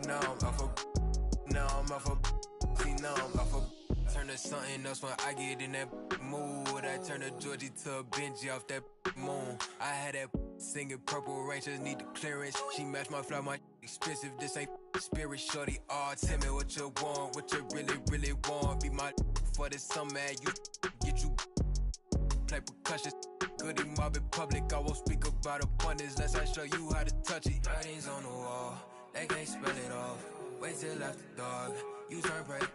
Now I'm off of. Now I'm off of. See now I'm off of. Turn to something else when I get in that mood. I turn a Georgie to a Benji off that moon. I had that singing Purple Rangers need the clearance. She matched my fly, my expensive. This ain't spirit, shorty. Oh, tell me what you want, what you really, really want. Be my for the summer, you get you play percussion. Goody mob in public, I won't speak about abundance unless I show you how to touch it. Writings on the wall, they can't spell it off. Wait till after dark, you turn prey.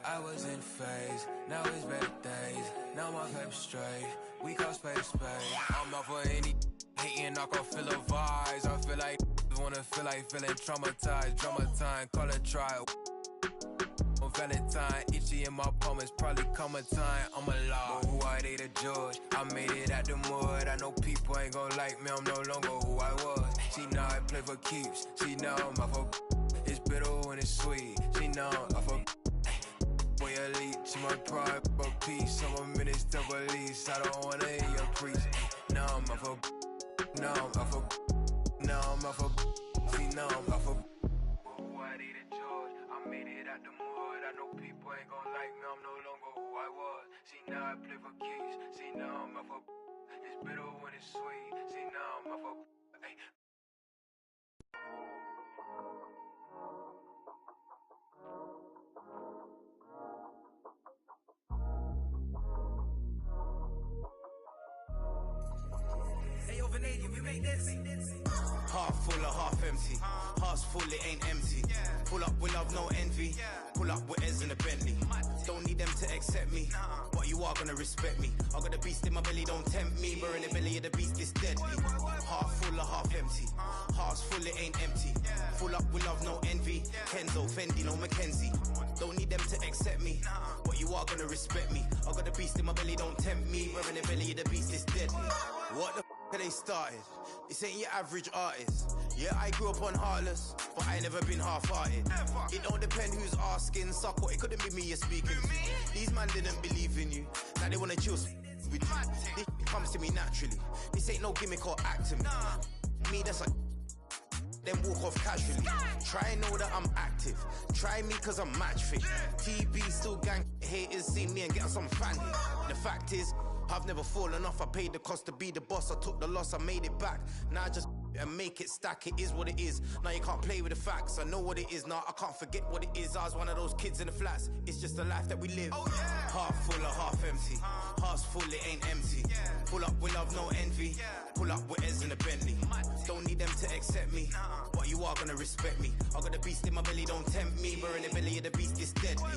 I was in phase, now it's better days. Now my paper straight, we call space space. I'm out for any hating, I can feel the vibes. I feel like wanna feel like feeling traumatized. Drama time, call it trial. On Valentine, itchy in my palm, it's probably come a time I'm alive. But who I ate a judge, I made it out the mud. I know people ain't gon' like me, I'm no longer who I was. See now I play for keeps, see now I'm off of. It's bitter when it's sweet, see now I'm off of. Boy elite to my pride a peace. I'm a minister police. I don't wanna hear your priest. Now I'm off of. Now I'm off of. Now I'm off of. See now I'm off of. Who I need a George. I made it out the mud. I know people ain't gon' like me. I'm no longer who I was. See now I play for keys. See now I'm off of. It's bitter when it's sweet. See now I'm off of. Hey. We make this. Half full or half empty. Heart's full, it ain't empty. Pull up with love, no envy. Pull up with Ez in a Bentley. Don't need them to accept me, but you are gonna respect me. I got a beast in my belly, don't tempt me. We're in the belly of the beast, it's deadly. Half full or half empty. Heart's full, it ain't empty. Full up with love, no envy. Kenzo, Fendi, no Mackenzie. Don't need them to accept me, but you are gonna respect me. I got a beast in my belly, don't tempt me. We're in the belly of the beast, it's deadly. What the they started? This ain't your average artist. Yeah, I grew up on Heartless, but I never been half-hearted. It don't depend who's asking, suck what, it couldn't be me you're speaking to. These man didn't believe in you, now they wanna chill with you. This comes to me naturally. This ain't no gimmick or acting. Me, that's like then walk off casually. Try and know that I'm active. Try me cause I'm match fit. TB still gang haters see me and get some fanny. The fact is, I've never fallen off. I paid the cost to be the boss. I took the loss, I made it back. Now I just and make it stack. It is what it is. Now you can't play with the facts. I know what it is. Now I can't forget what it is. I was one of those kids in the flats. It's just the life that we live. Half full or half empty. Heart's full, it ain't empty. Pull up with love, no envy. Pull up with Ez in a Bentley. Don't need them to accept me, but you are gonna respect me. I got a beast in my belly, don't tempt me. We're in the belly of the beast, it's deadly.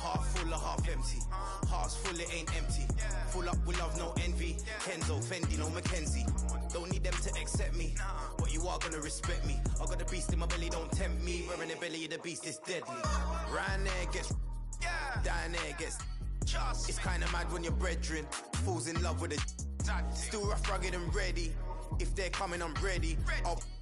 Half full or half empty. Heart's full, it ain't empty. Full up with love, no envy. Kenzo, Fendi, no Mackenzie. Don't need them to accept me, but you are gonna respect me. I got a beast in my belly, don't tempt me. We're in the belly of the beast, it's deadly. Round there gets, down there gets. It's kinda mad when your brethren falls in love with a. Still rough, rugged and ready. If they're coming, I'm ready.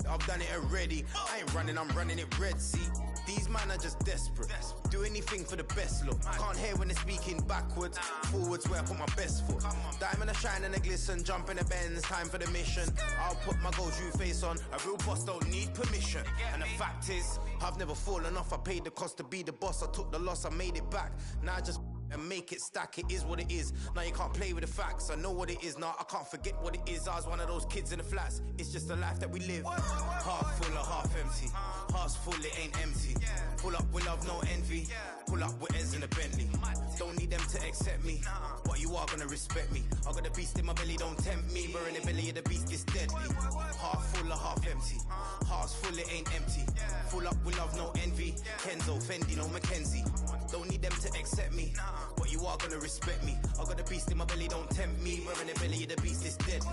I've done it already. I ain't running, I'm running it red, see. These man are just desperate. Do anything for the best look. Can't hear when they're speaking backwards. Forwards where I put my best foot. Diamond a shine and a glisten. Jump in the Benz, time for the mission. I'll put my gold shoe face on. A real boss don't need permission. And the fact is, I've never fallen off. I paid the cost to be the boss. I took the loss, I made it back. Now I just and make it stack, it is what it is. Now you can't play with the facts, I know what it is. Now I can't forget what it is. I was one of those kids in the flats. It's just the life that we live. Half full or half empty. Heart's full, it ain't empty. Pull up with love, no envy. Pull up with Ez in a Bentley. Don't need them to accept me, but you are gonna respect me. I got a beast in my belly, don't tempt me. We're in the belly of the beast, it's deadly. Half full or half empty. Heart's full, it ain't empty. Full up with love, no envy. Kenzo, Fendi, no Mackenzie. Don't need them to accept me, but you are gonna respect me. I got a beast in my belly, don't tempt me. We're in the belly of the beast, it's deadly.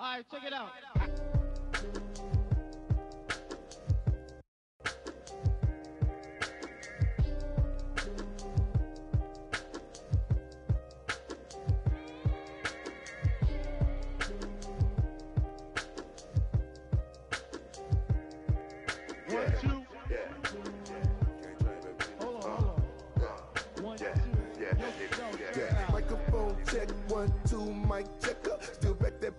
All right, check it out. Microphone check, 1, 2, mic checker. Still back that.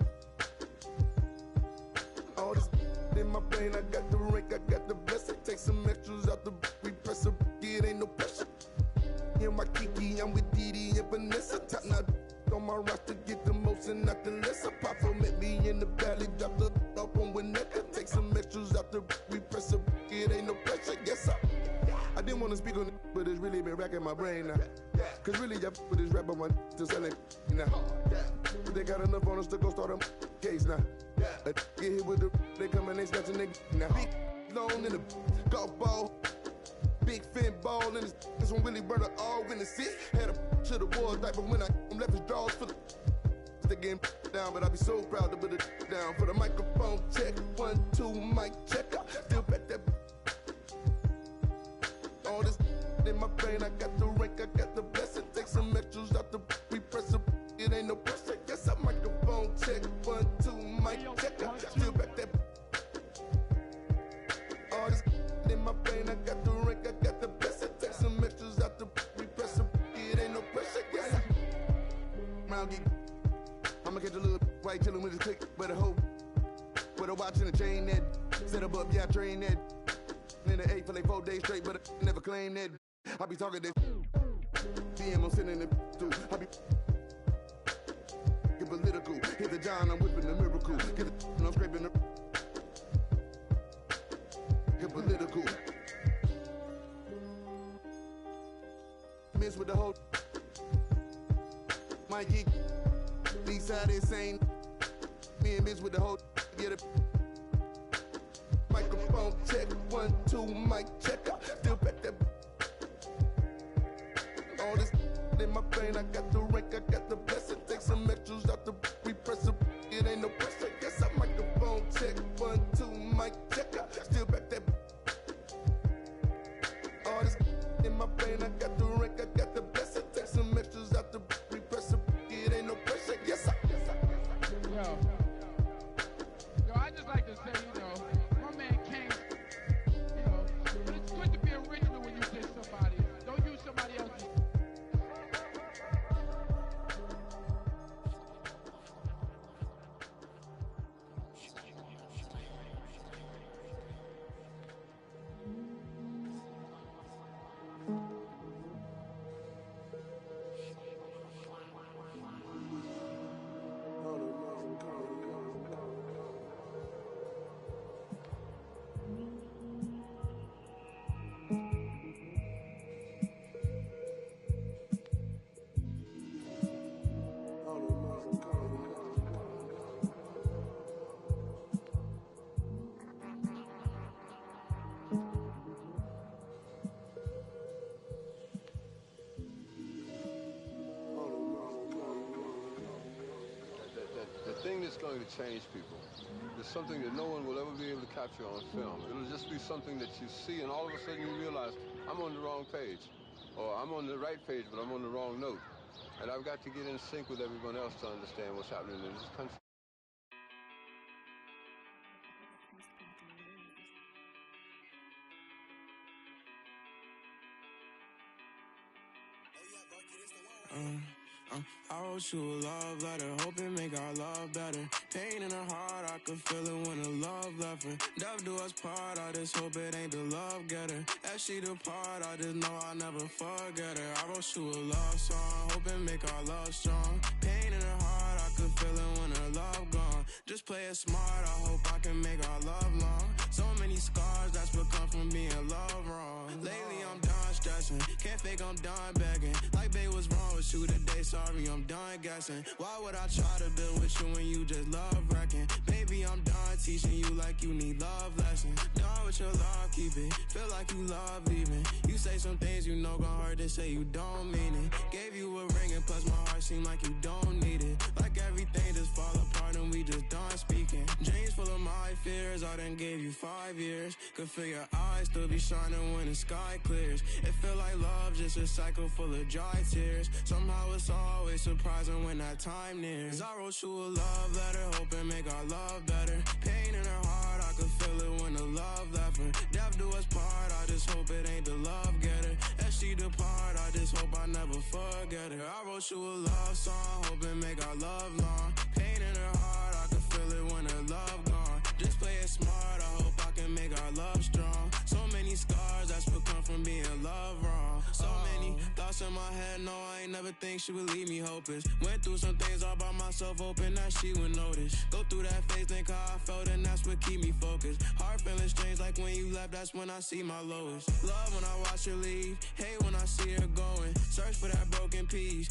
All this in my brain, I got the rank, I got the blessing. Take some extras out the repressor, it ain't no pressure. In my Kiki, I'm with Didi and Vanessa. Top now on my roster, get the most and not the lesser. Papa met me in the valley, drop the up on Winnetka. Take some extras out the repressor, it ain't no pressure. Yes, sir. I didn't want to speak on it, but it's really been racking my brain now. Cause really, I with this rap, I want to sell it now. They got enough on us to go start a case now. Get hit with the, they come and they snatching they now. Big long in the golf ball, big fin ball, and this one really brother all in the seat. Had a to the wall type, but when I left his drawers for the. They getting down, but I be so proud to put it down. For the microphone check, 1, 2, mic checker. Still back that. All this in my brain, I got the rank, I got the blessing. Take some extras out the repressor, it ain't no pressure. Yes, I microphone check, 1, 2, mic checker. Still back that. All this in my brain, I got the rank, I got the blessing. Take some extras out the repressor, it ain't no pressure. Yes, Round geek, I'ma catch a little white chillin' with his click, but a hoe, with a watch and a chain that set up, yeah, I train that. In the 8 for like 4 days straight, but I never claimed that. I be talking this DM, I'm sending it through. I be get political. Hit the John, I'm whipping the miracle. Get the I'm scraping the get political. Miss with the whole my geek. East side insane. Me and Miss with the whole get it. Microphone check, 1, 2, mic checker. Still back that. All this in my brain, I got the rank, I got the blessing. Take some extras out the repressor, it ain't no pressure. Yes, I microphone check, 1, 2, mic checker. Still back that. All this in my brain, I got the rank, I got the blessing. Take some extras out the repressor, it ain't no pressure. Yes, sir. Yo, I just like to say, you know. The thing that's going to change people is something that no one will ever be able to capture on film. It'll just be something that you see, and all of a sudden you realize, I'm on the wrong page. Or I'm on the right page, but I'm on the wrong note. And I've got to get in sync with everyone else to understand what's happening in this country. I wrote you a love letter, hoping make our love better. Pain in her heart, I could feel it when the love left her. Death do us part, I just hope it ain't the love getter. As she depart, I just know I'll never forget her. I wrote you a love song, hoping make our love strong. Pain in her heart, I could feel it when her love gone. Just play it smart, I hope I can make our love long. So many scars, that's what come from being loved wrong. Lately I'm done stressing, can't fake I'm done begging. Like babe, what's wrong with you today? Sorry, I'm done guessing. Why would I try to build with you when you just love wrecking? Baby, I'm done teaching you like you need love lessons. Done with your love keep it. Feel like you love leaving. You say some things you know gon' hurt, they say you don't mean it. Gave you a ring and plus my heart seem like you don't need it. Like everything just fall apart and we just done speaking. Dreams full of my fears, I done gave you 5 years. Could feel your eyes still be shining when the sky clears. It feel like love, just a cycle full of dry tears. Somehow it's always surprising when that time nears. I wrote you a love letter, hoping make our love better. Pain in her heart, I could feel it when the love left her. Death do us part, I just hope it ain't the love getter. As she depart, I just hope I never forget her. I wrote you a love song, hoping make our love long. Pain in her heart, I could feel it when her love gone. Just play it smart, I hope I can make our love strong. So many scars that's become from being loved wrong. So many thoughts in my head, no, I ain't never think she would leave me hopeless. Went through some things all by myself, hoping that she would notice. Go through that phase, think how I felt, and that's what keep me focused. Heart feeling strange, like when you left, that's when I see my lowest. Love when I watch her leave, hate when I see her going. Search for that broken piece,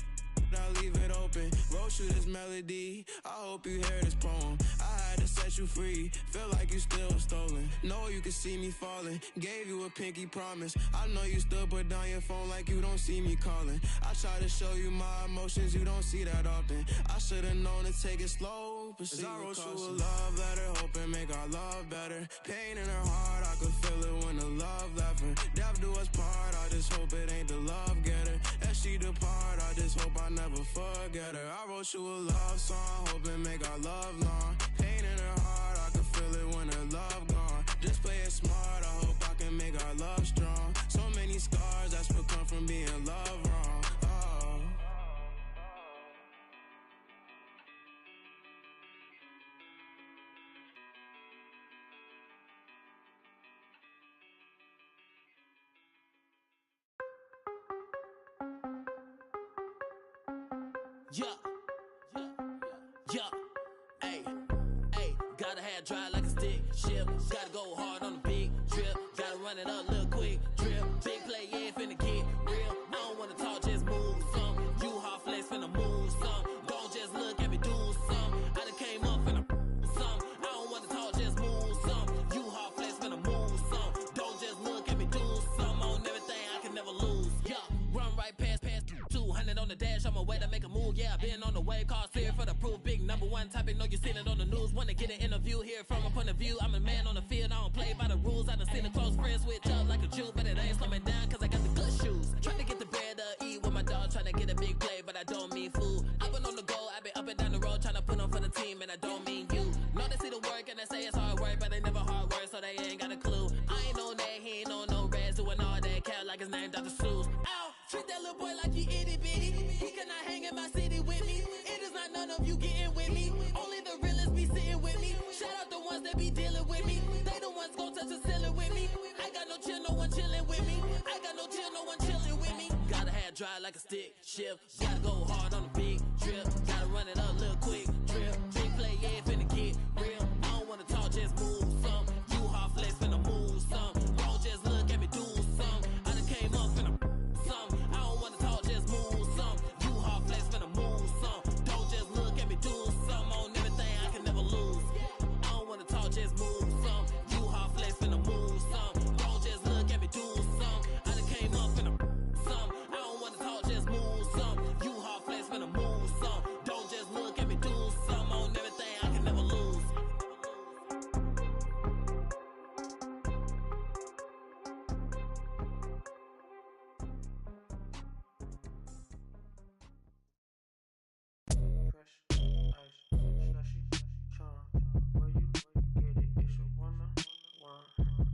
I leave it open. Wrote you this melody, I hope you hear this poem. I had to set you free, feel like you still stolen. Know you can see me falling, gave you a pinky promise. I know you still put down your phone like you don't see me calling. I try to show you my emotions, you don't see that often. I should've known to take it slow, proceed I wrote you a love letter, hoping make our love better. Pain in her heart, I could feel it when the love left her. Death do us part, I just hope it ain't the love getter. As she depart, I just hope I never forget her. I wrote you a love song, hoping make our love long. Pain in her heart, I can feel it when her love gone. Just play it smart, I hope I can make our love strong. So many scars that's become from being loved wrong. Oh. Yeah, yeah, hey, gotta have dry like a stick shift. Gotta go hard on the big trip. Gotta run it up, little quick trip. Big play, yeah, finna get real. I don't wanna talk, just move some. You hard flex, finna move some. Don't just look at me, do some. I done came up, finna some. I don't wanna talk, just move some. You hard flex, finna move some. Don't just look at me, do some. On everything, I can never lose. Yeah, run right past 200 on the dash, on my way to make a move. Yeah, been on the wave, call clear for the proof. Big number one topic, know you seen it on the news. Wanna get an interview here from a point of view. I'm a man on the field, I don't play by the rules. I done seen a close friends switch up like a Jew, but it ain't slow me down cause I got the good shoes. Trying to get the bread to eat with my dog, trying to get a big play, but I don't mean food. I've been on the go, I've been up and down the road, trying to put on for the team, and I don't mean you. Know they see the work and they say it's hard work, but they never hard work, so they ain't got a clue. I ain't on that, he ain't on no reds, doing all that cat like his name Dr. Seuss. Ow, treat that little boy like he itty bitty. He cannot hang in my city with me. It is not none of you getting with me. Only the realest be sitting with me. Shout out the ones that be dealing with me. They the ones gon' touch the ceiling with me. I got no chill, no one chilling with me. I got no chill, no one chilling with me. Gotta have dry like a stick shift. Gotta go hard on a big trip. Gotta run it up, little quick trip. Big play, yeah, finna get real. I don't wanna talk, just move some. You hard flex, finna move some. Don't just look at me, do some. I done came up, finna some. I don't wanna talk, just move some. You hard flex, finna move some. Don't just look at me, do some. On everything, I can never lose. I don't wanna talk, just move some. You hard flex, finna move some. Don't just look at me, do some. I done came up, finna some. I don't wanna talk, just move some. You hard flex, finna move some. Don't just look at me, do some. On everything, I can never lose.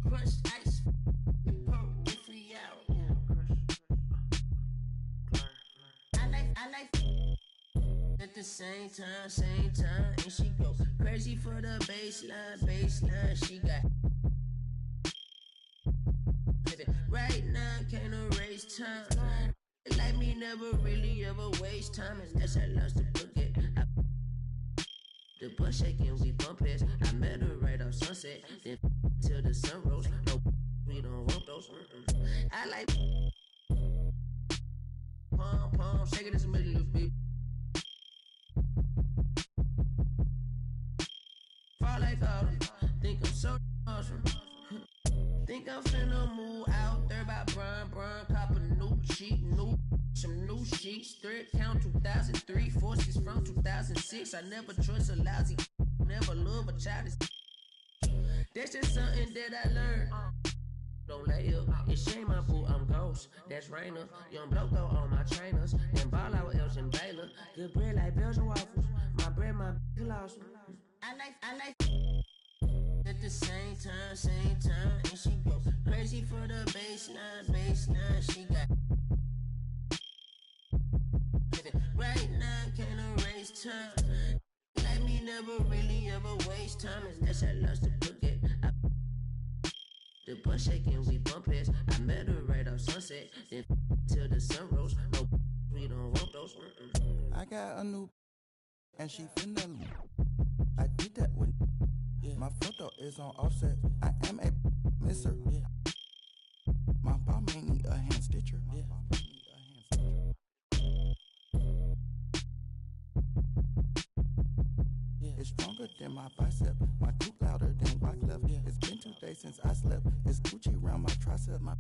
Crush ice, pump if we out. I like at the same time, and she go crazy for the baseline. She got right now, can't erase time. Like me, never really ever waste time, unless I lost the bucket. The butt shaking, we bump heads. I met her right off Sunset, then till the sun rose. No, we don't want those. I like pom, shaking this middle of me. Fall like autumn, think I'm so awesome. Think I'm finna move out there by Brian, cop a new cheek, some new sheets, thread count 2003, forces from 2006. I never trust a lousy, never love a child. That's just something that I learned. Don't lay up, it's shame my boo, I'm ghost. That's Rainer, young bloke though on my trainers. Then ball out with Elgin Baylor. Good bread like Belgian waffles. My bread, my colossal. I like at the same time, and she go crazy for the baseline, she got right now, can't erase time. Like me never really ever waste time, unless I lost the bucket. The butt shaking, we bump heads. I met her right off Sunset, then till the sun rose. No, we don't want those. I got a new, and she finna. I did that with. My photo is on offset. I am a misser. My mom may need a hand stitcher. It's stronger than my bicep. My tooth louder than Wyclef. It's been 2 days since I slept. It's Gucci around my tricep. My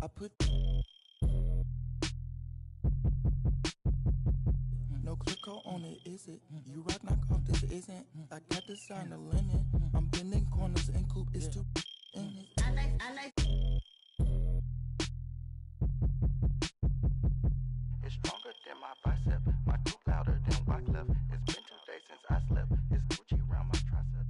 I put no clear coat on it, is it? You rock knock off, this isn't. I got the sign of linen. I'm bending corners and coupe. It's too in it. I like. It's stronger than my bicep. My tooth louder than Wyclef. It's been 2 days since I slept. It's Gucci around my tricep.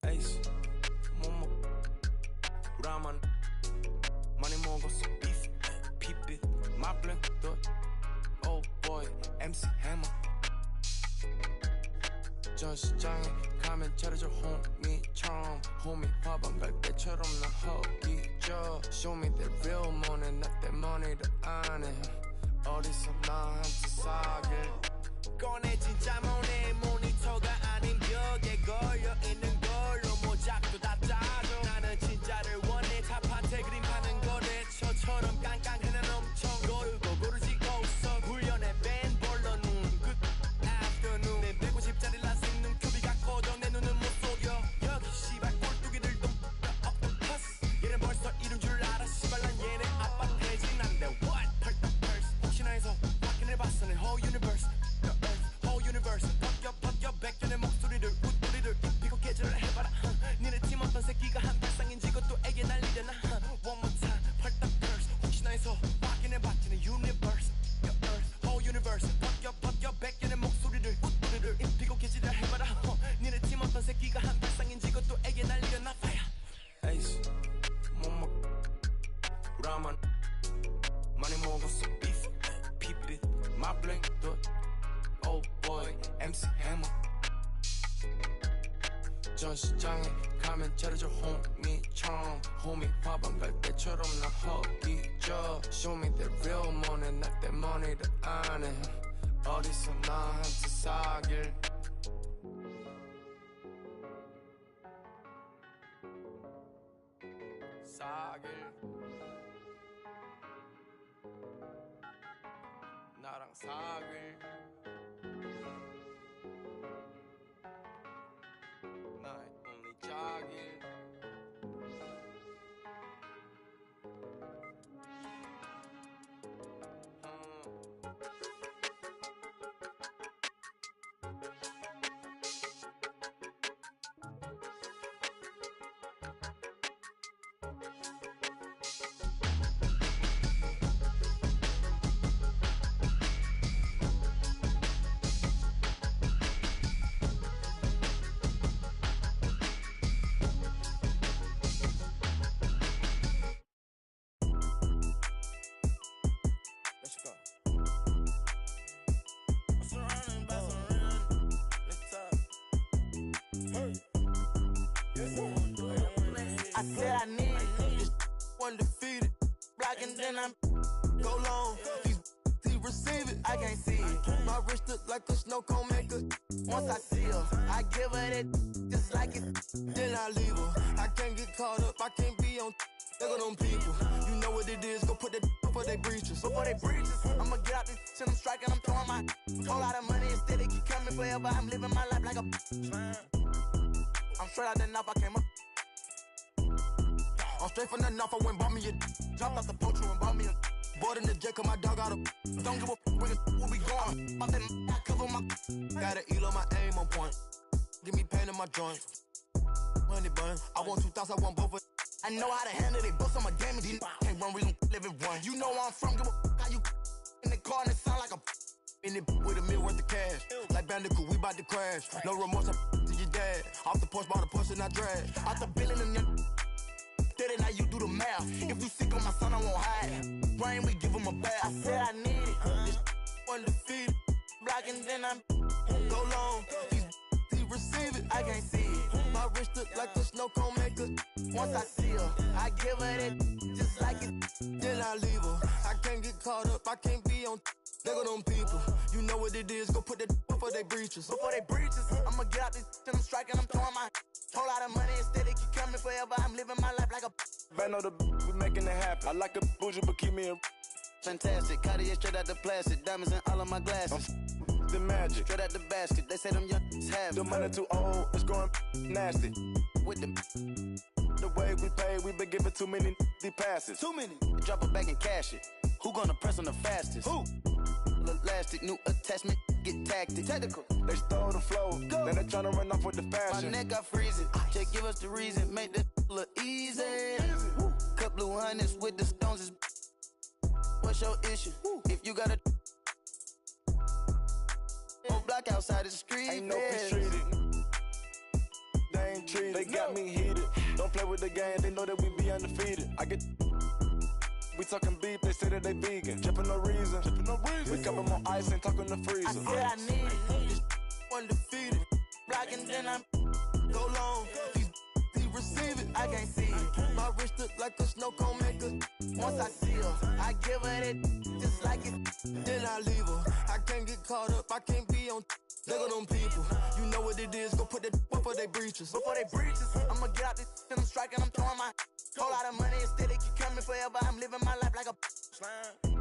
Ace, Momo, Raman, money 먹었어 beef, 피빛, my blink, oh boy, MC Hammer. 저 시장에 가면 차려줘 호미처럼 호미 화방 갈 때처럼 나 허기져. Show me the real money, not that money를 안 해. 어디서 나한테 사길 꺼내 진짜 모네 모니터가 아닌 벽에 걸려있는 걸로 모작도 다 짜줘. 나는 진짜를 원해 탑한테 그림하는 거래처처럼 깡깡하는 엄청 고르고 고르지고 있어. 훈련에 뺀 볼러 눈끝 afternoon 내 150짜리 라식 눈급이가 꺼져 내 눈은 못 속여. 여기 씨발 꼴뚜기들도 octopus 얘는 벌써 이룬 줄 알아. 씨발 난 얘네 아빠 대진한데 what 펄떡펄스 혹시나 해서 확인해봤어 내 whole universe whole universe 벗겨 백전의 목소리를 웃소리를 입히고 깨질을 해봐라. 니네 팀 어떤 새끼가 한 발상인지 그것도 애게 날리려나. One more time 펄떡 burst 혹시나 해서 확인해봤지 내 universe whole universe 벗겨 백전의 목소리를 웃소리를 입히고 깨질을 해봐라. 니네 팀 어떤 새끼가 한 발상인지 그것도 애게 날리려나. Fire Ace 모모 라만 많이 먹었어 beef 피빛 my blink oh boy MC Hammer. 저 시장에 가면 차려줘 호미처럼 호미 화방 갈 때처럼 나 허기져. Show me the real money, not that money를 안 해. 어디서 나한테 사길 나랑 사길 나의 only 자길 Let's go. I'm surrounded by some real. Let's talk. I said I need this undefeated. Blocking then I go long. These receive it. I can't see it. My wrist look like a snow cone maker. Once I see her, I give her that just like it. Then I leave her. I can't get caught up. I can't be on. Look at them people. You know what it is. Go put before they breaches. I'ma get out this till I'm striking, I'm throwing my whole lot of money instead they keep coming forever. I'm living my life like a I'm straight out the knife, I came up. I'm straight from the knife, I went bought me a jumped off the poacher and bought me a bought in the jet, cause my dog got a don't give a where we going. Off that I cover my got an elo, my aim on point. Give me pain in my joints. Honey bun, I want 2,000, I want both of I know how to handle it, both on my damage. These can't run, we gon' live it one. You know where I'm from, give a how you in the car and it sound like a in it with $1 million worth of cash. Like Bandicoot, we bout to crash. No remorse, I to your dad. Off the porch, bought a Porsche and I drag. Out the billing and then did it, now you do the math. If you sick on my son, I won't hide. Brain, we give him a bath. I said I need it. This undefeated. Blocking, then I'm go long. He receive it, I can't see it. My wrist look like a snow cone maker. Once I see her, I give her that just like it. Then I leave her. I can't get caught up, I can't be on. They go them people. You know what it is, go put that before they breaches. Before they breaches, I'ma get out this till I'm striking, I'm throwing my whole lot of money instead they keep coming forever. I'm living my life like a Band on the we making it happen. I like a bougie, but keep me a fantastic. Cartier straight out the plastic, diamonds in all of my glasses. The magic, straight out the basket. They say them young have the money too old, it's going nasty. With the way we pay, we been giving too many passes. Too many. Drop it back and cash it. Who gonna press on the fastest? Who? Elastic, new attachment, get tactic. Technical. They stole the flow. Go. Now they tryna run off with the fashion. My neck got freezing. Just give us the reason, make this look easy. Cut blue hundreds with the stones is. What's your issue? If you got a block outside the street, ain't no peace treated. They ain't treated. They got me heated. Don't play with the game. They know that we be undefeated. I get. We talking beef, they say that they vegan. Trippin' no reason. We cover more ice and talking the freezer. I said I need it. This undefeated. Blocking, then I'm go long. He receive it, I can't see it. My wrist look like a snow cone maker. Once I see her, I give her that just like it. Then I leave her. I can't get caught up, I can't be on. Look at them people. You know what it is, go put that before they breaches. Before they breaches, I'ma get out this till I'm striking, I'm throwing my whole lot of money instead they keep coming forever. I'm living my life like a slime.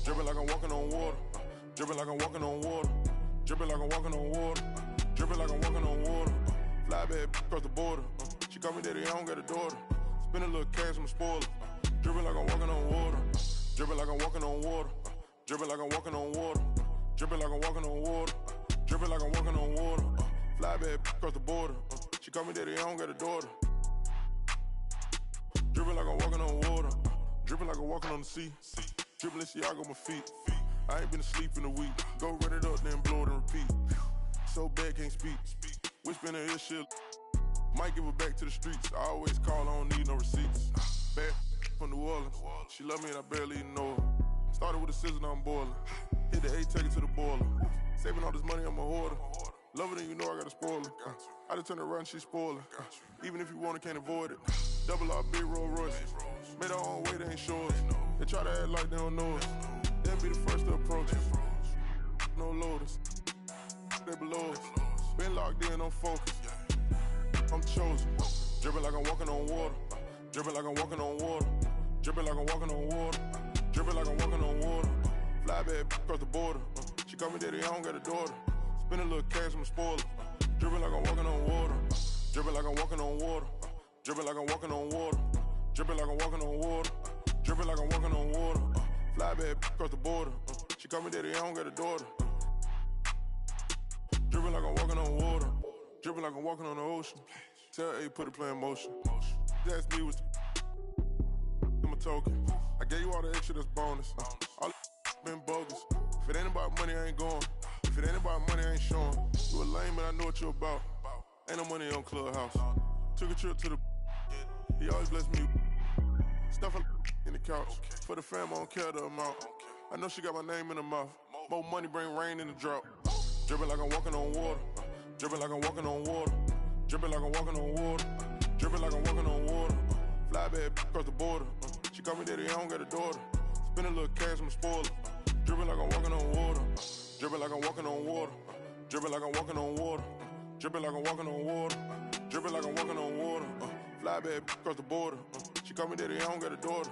Dripping like I'm walking on water. Dripping like I'm walking on water. Dripping like I'm walking on water. Dripping like I'm walking on water. Fly bad across the border. She call me daddy, I don't got a daughter. Spend a little cash, I'm a spoiler. Dripping like I'm walking on water. Dripping like I'm walking on water. Dripping like I'm walking on water. Dripping like I'm walking on water. Dripping like I'm walking on water. Fly bad across the border. She call me daddy, I don't got a daughter. Dripping like I'm walking on water. Dripping like I'm walking on the sea. Dribbling Santiago my feet. I ain't been asleep in a week. Go run it up, then blow it and repeat. So bad, can't speak. Whispering in her shit. Might give her back to the streets. I always call, I don't need no receipts. Bad from New Orleans. She love me and I barely even know her. Started with a scissor, now I'm boiling. Hit the A, take it to the boiler. Saving all this money, I'm a hoarder. Love it and you know I got a spoiler. I just turn around, she's spoiling. Even if you want it, can't avoid it. Double R, big Rolls Royce. Made our own way, they ain't sure us. They try to act like they don't know us. They'll be the first to approach us. No loaders. They below us. Been locked in, I'm focused. I'm chosen. Dripping like I'm walking on water. Dripping like I'm walking on water. Dripping like I'm walking on water. Dripping like I'm walking on water. Fly bad across the border. She call me daddy, I don't got a daughter. Spend a little cash, I'm a spoiler. Dripping like I'm walking on water. Dripping like I'm walking on water. Dripping like I'm walking on water. Dripping like I'm walking on water. Dripping like I'm walking on water. Fly bad across the border. She call me daddy, I don't got a daughter. Dripping like I'm walking on water. Dripping like I'm walking on the ocean. Tell A, put the play in motion. They asked me what's my token. I gave you all the extra, that's bonus. All the been bogus. If it ain't about money, I ain't going. If it ain't about money, I ain't showing. You a lame, but I know what you about. Ain't no money on Clubhouse. Took a trip to the. He always bless me. Stuff in the couch. For the fam, I don't care the amount. I know she got my name in her mouth. More money bring rain in the drop. Dripping like I'm walking on water. Dripping like I'm walking on water. Dripping like I'm walking on water. Dripping like I'm walking on water. Fly bad across the border. She call me daddy, I don't got a daughter. Spend a little cash, I'm a spoiler. Dripping like I'm walking on water. Dripping like I'm walking on water. Dripping like I'm walking on water. Dripping like I'm walking on water. Dripping like I'm walking on water. Fly bad across the border. She call me daddy, I don't got a daughter.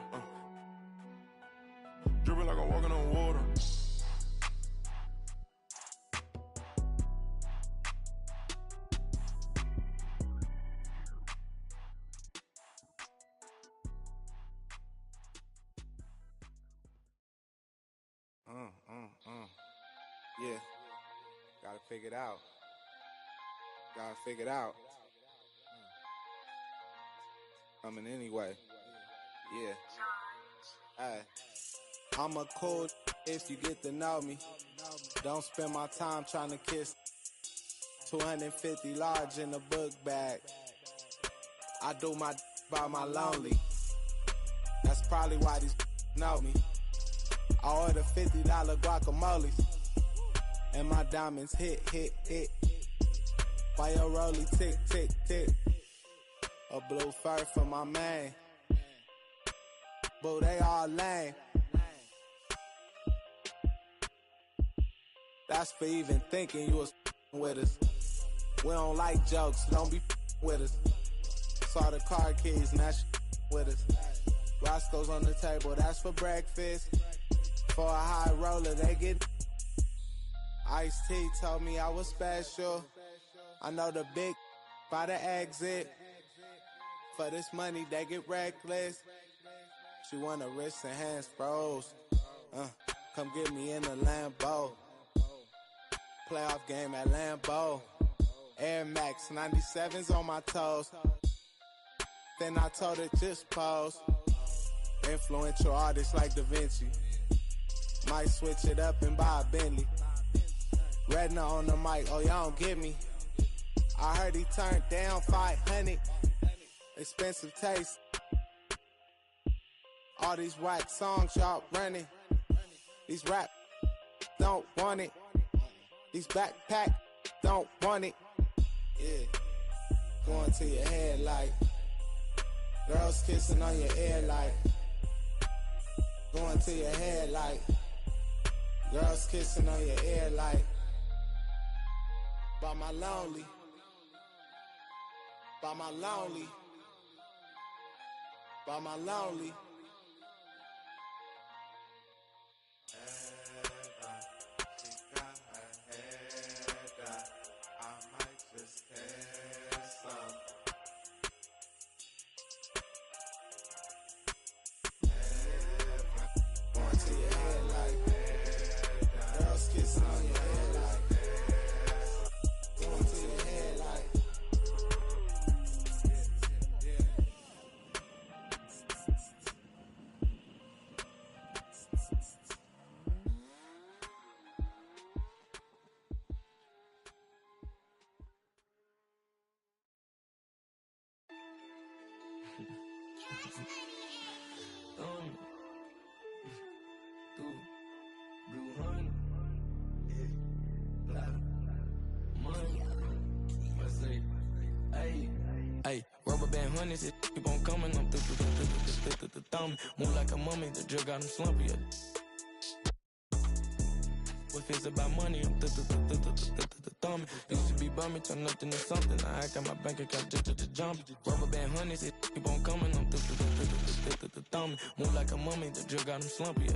Dripping like I'm walking on water. Yeah, gotta figure it out. Gotta figure it out. Coming anyway. Yeah. Hey, I'm a cool if you get to know me. Don't spend my time trying to kiss. 250 large in the book bag. I do my by my lonely. That's probably why these know me. I order $50 guacamoles. And my diamonds hit. Why your rollie tick, tick, tick. A blue fur for my man. Boo, they all lame. That's for even thinking you was with us. We don't like jokes, don't be with us. Saw the car keys, now she with us. Roscoe's on the table, that's for breakfast. For a high roller, they get. Ice-T told me I was special. I know the big by the exit. For this money, they get reckless. She want her wrists and hands froze. Come get me in the Lambo. Playoff game at Lambeau. Air Max 97s on my toes. Then I told her just pose. Influential artists like Da Vinci. Might switch it up and buy a Bentley. Redna on the mic, oh y'all don't get me. I heard he turned down 500. Expensive taste. All these whack songs y'all running. These rap don't want it. These backpack don't want it. Yeah. Going to your head like girls kissing on your ear like. Going to your head like girls kissing on your ear like. By my lonely. By my lonely. By my lonely. Hey, rubber band honeys, it keep on coming. I'm the thumb. Move like a mummy, the drug got him slumpy. If it's about money, I'm the thumb. Used to be bumming, turn nothing into something. I got my bank account just to jump. Rubber band honeys, it keep on coming. I'm the thumb. Move like a mummy, the drug got him slumpy.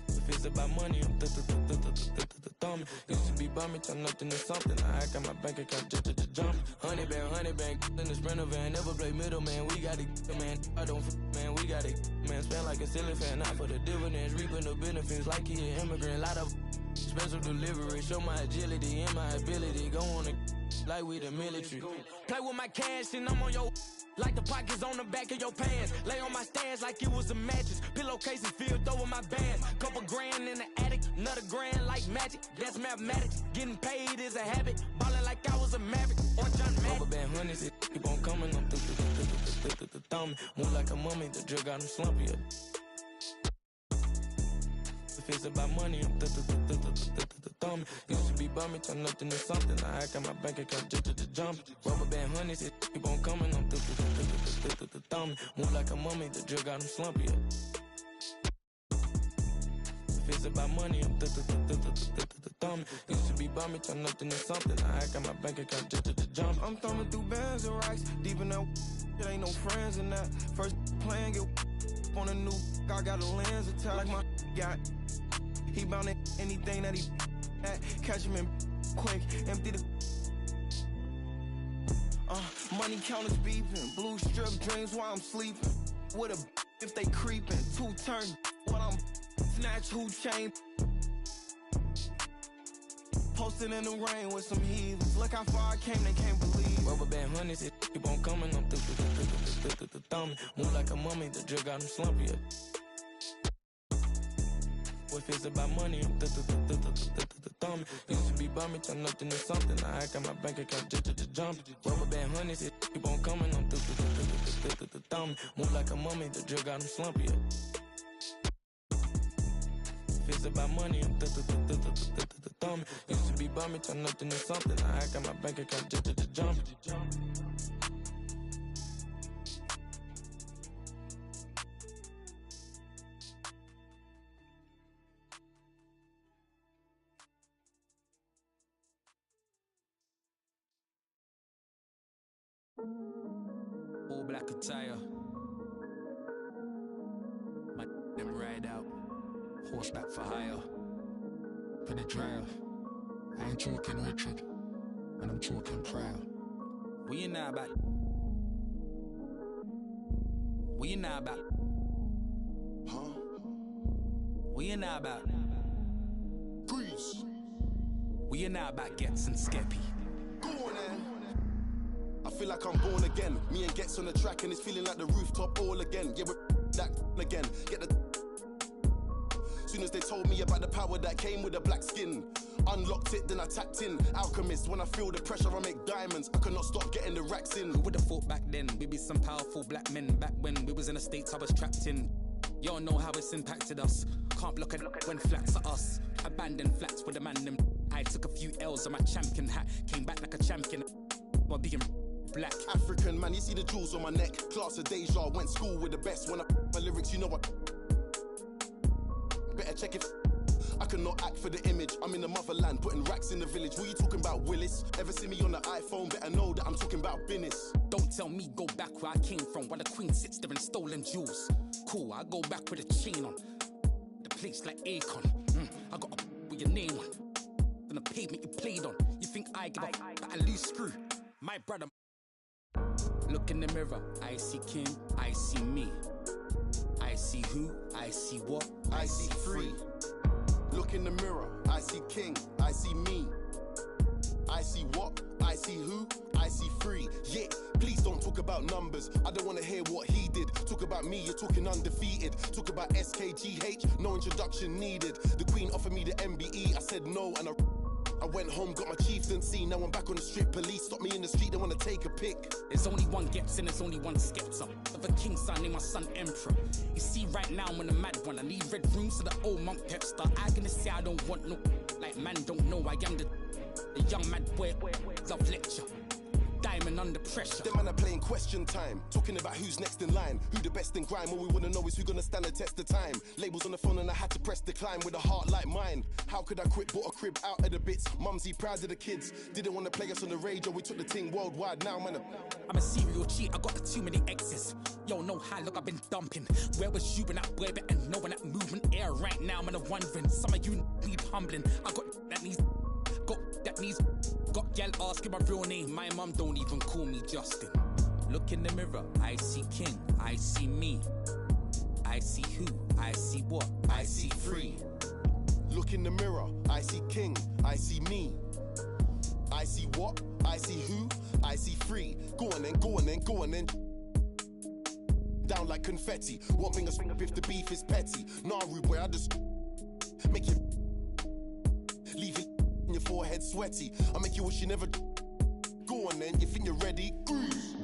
If it's about money, I'm the thumb. Used to be bumming, turn nothing into something. I got my bank account just to jump. Honey band, in the Sprinter van. Never play middle, man. We got it, man. I don't, man. We got it, man. Spend like a silly fan. Not for the dividends, reaping the benefits like he an immigrant. Lot of special delivery. Show my agility and my ability. Go on like we the military. Play with my cash and I'm on your. Like the pockets on the back of your pants. Lay on my stairs like it was a mattress. Pillowcases filled over my band. Couple grand in the attic, another grand like magic. That's mathematics. Getting paid is a habit. Ballin' like I was a maverick or John Madden. Rubber band honeys, it keep on coming. I'm the thumb. Move like a mummy, the drug got him slumpy. If it's about money, I'm thumbing. Used to be bumming, turn nothing to something. I got my bank account just jump. Rubber band honeys, it keep on coming. I'm thumbing. Move like a mummy, the drill got him slumpy. If it's about money, I'm thumbing. Used to be bumming, turn nothing to something. I got my bank account just jump. I'm thumbing through bands and racks, deep in that. There ain't no friends in that. First playing, get on a new. I got a lens attached like my got. He bound to anything that he at. Catch him in quick, empty the. Money counters beeping, blue strip dreams while I'm sleeping. With a if they creeping, 2 turn while I'm snatch who chain. Posted in the rain with some heathens. Look how far I came, they can't believe. Rubber band honeys, it keep on coming. I'm thumbing. Move like a mummy, the drill got him slumpy. If it's about money, I'm thumbing. Used to be bumming, turn nothing to something. I got my bank account just jump. Rubber band honeys, it keep on coming. I'm thumbing. Move like a mummy, the drill got him slumpy. If it's about money, I'm thumbing. Used to be bumming, turn nothing to something. I got my bank account just jump. All black attire. My them ride out. Horseback for hire. Gonna drive. I ain't talking Richard. And I'm talking proud. What you know about? What you know about? Huh? What you know about? Grease. What you know about Gets and Skeppy? Go on then. I feel like I'm born again. Me and Gets on the track and it's feeling like the rooftop all again. Yeah, we're that again. Get the. Soon as they told me about the power that came with the black skin, unlocked it, then I tapped in. Alchemist, when I feel the pressure, I make diamonds. I cannot stop getting the racks in. Who would've thought back then we'd be some powerful black men? Back when we was in the States, I was trapped in. Y'all know how it's impacted us. Can't block it when flats are us. Abandoned flats with the man them. I took a few L's on my champion hat. Came back like a champion while being black. African man, you see the jewels on my neck. Class of deja, went school with the best. When I my lyrics, you know what? Better check if I cannot act for the image. I'm in the motherland, putting racks in the village. What you talking about, Willis? Ever see me on the iPhone? Better know that I'm talking about business. Don't tell me go back where I came from, while the queen sits there and stolen jewels. Cool, I go back with a chain on. The place like Akon. I got a with your name on. On the pavement you played on. You think I give a that a loose screw? My brother. Look in the mirror, I see King, I see me. I see who, I see what, I see free. Look in the mirror, I see King, I see me. I see what, I see who, I see free. Yeah, please don't talk about numbers. I don't want to hear what he did. Talk about me, you're talking undefeated. Talk about SKGH, no introduction needed. The Queen offered me the MBE, I said no, and I went home, got my chieftaincy. Now I'm back on the street. Police stop me in the street, they want to take a pic. There's only one Gets and there's only one Skepta. Of a king's son, named my son Emperor. You see, right now I'm on a mad one. I need red rooms to the old monk Pepster. I gonna say I don't want no. Like man don't know I am the young mad boy. Love lecture. Diamond under pressure. Them man are playing question time, talking about who's next in line, who the best in grime. All we wanna know is who gonna stand the test of time. Labels on the phone and I had to press decline with a heart like mine. How could I quit? Bought a crib out of the bits. Mumsy proud of the kids. Didn't want to play us on the radio. We took the thing worldwide. Now man, I'm a serial cheat. I got too many exes. Yo, know how look I've been dumping. Where was you when that boy better know when that movement air right now? I'm wondering. Some of you need humbling. I got that needs. Got gal asking my real name. My mum don't even call me Justin. Look in the mirror, I see King, I see me. I see who, I see what, I see free. Look in the mirror, I see King, I see me. I see what, I see who, I see free. Go on then, go on then, go on then. Down like confetti. One finger swing up if the beef is petty. Nah, rude boy, I just make you leave it in your forehead sweaty. I make you wish you never. Go on then, you think you're ready? Cruise.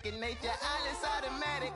second nature. Alice automatic.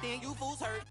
Then you fools hurt.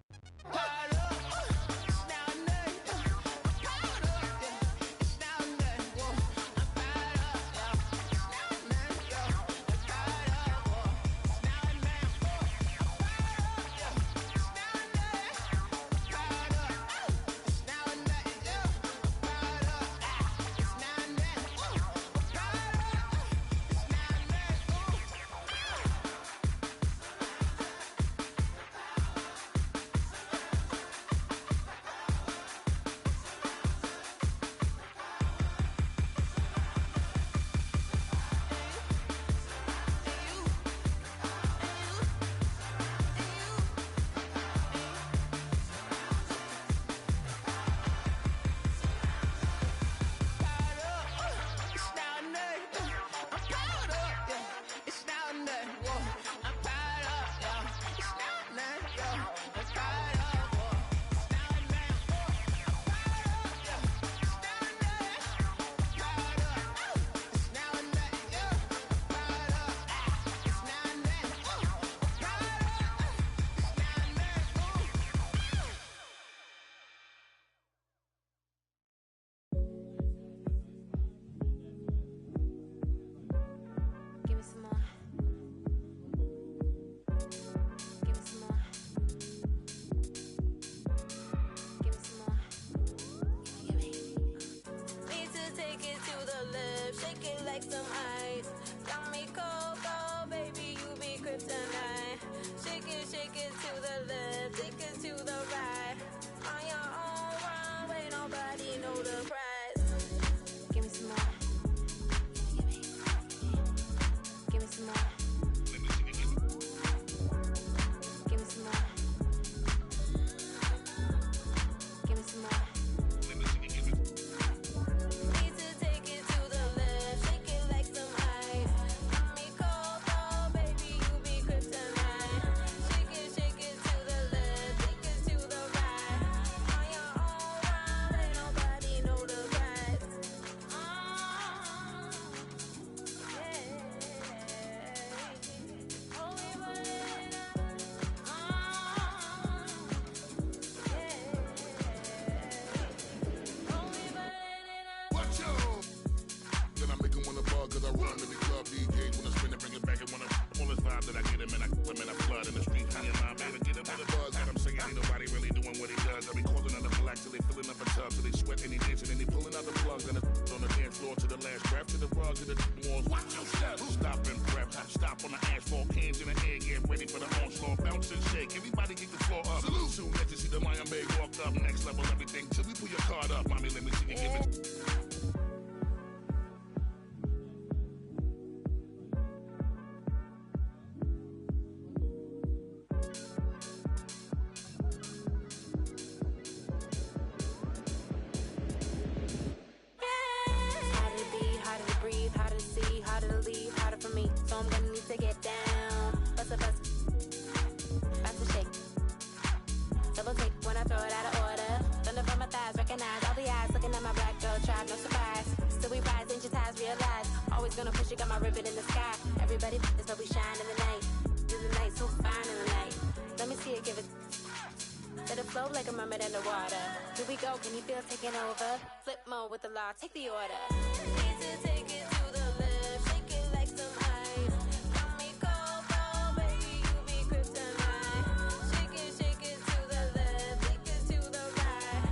Can you feel taking over? Flip mode with the law, take the order. Need to take it to the left, shake it like some ice. Got me cold, cold, baby, you be kryptonite. Shake it to the left, take it to the right.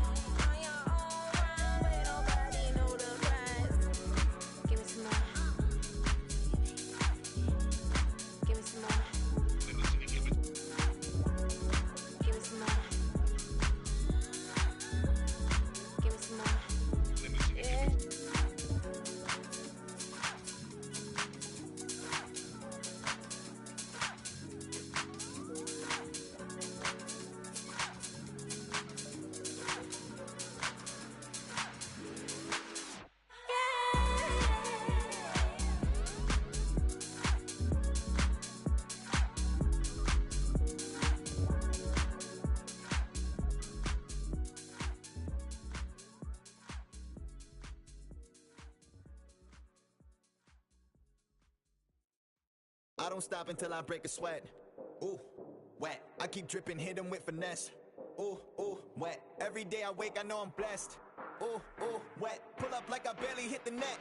On your own runway, nobody know the price. Give me some more. I don't stop until I break a sweat. Ooh, wet. I keep dripping, hit 'em with finesse. Ooh, ooh, wet. Every day I wake, I know I'm blessed. Ooh, ooh, wet. Pull up like I barely hit the net.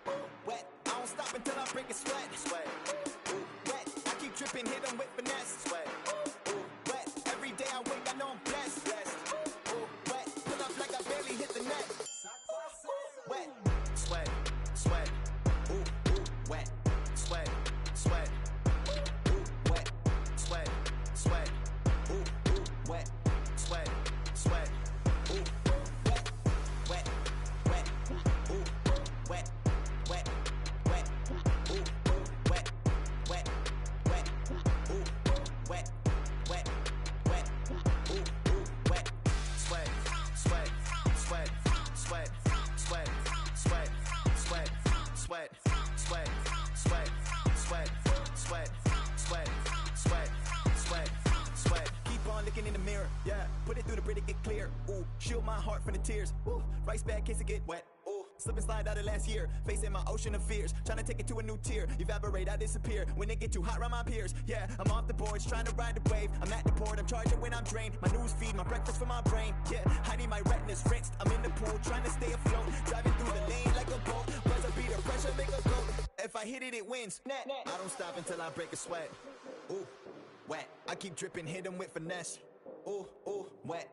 Ooh, ooh, wet. I don't stop until I break a sweat. Sweat. Ooh, wet. I keep dripping, hit 'em with finesse. Sweat. Ooh, wet. Every day I wake, I know I'm blessed. Blessed. Ooh, wet. Pull up like I barely hit the net. Wet. Sweat. Sweat. Ooh, ooh, wet. Sweat. Sweat. Ooh, wet. Sweat. Sweat. Ooh, ooh, wet. Sweat. Sweat. Ooh, wet. Wet. Wet. Ooh, wet. Wet. Wet. Ooh, wet. Wet. Wet. Ooh, wet. Wet. Wet. Ooh, wet. Sweat. Sweat. Sweat. Sweat. Sweat. Sweat. Sweat. Sweat. Sweat. Sweat. Sweat. Sweat. Sweat. Sweat. Sweat. Sweat. Keep on looking in the mirror, yeah. Put it through the Brita, get clear. Ooh, shield my heart from the tears. Ooh, rice bag case it get wet. Ooh, slip and slide out of last year. Facing my ocean of fears, trying to take it to a new tier. Evaporate, I disappear when it get too hot around my peers. Yeah, I'm off the boards, trying to ride the wave. I'm at the port, I'm charging when I'm drained. My news feed, my breakfast for my brain. Yeah, hiding my retinas rinsed. I'm in the pool, trying to stay afloat. Driving through the lane like a boat. Buzzer beat the pressure, make a go. If I hit it, it wins. I don't stop until I break a sweat. Ooh, wet. I keep dripping, hit 'em with finesse. Ooh, ooh, wet.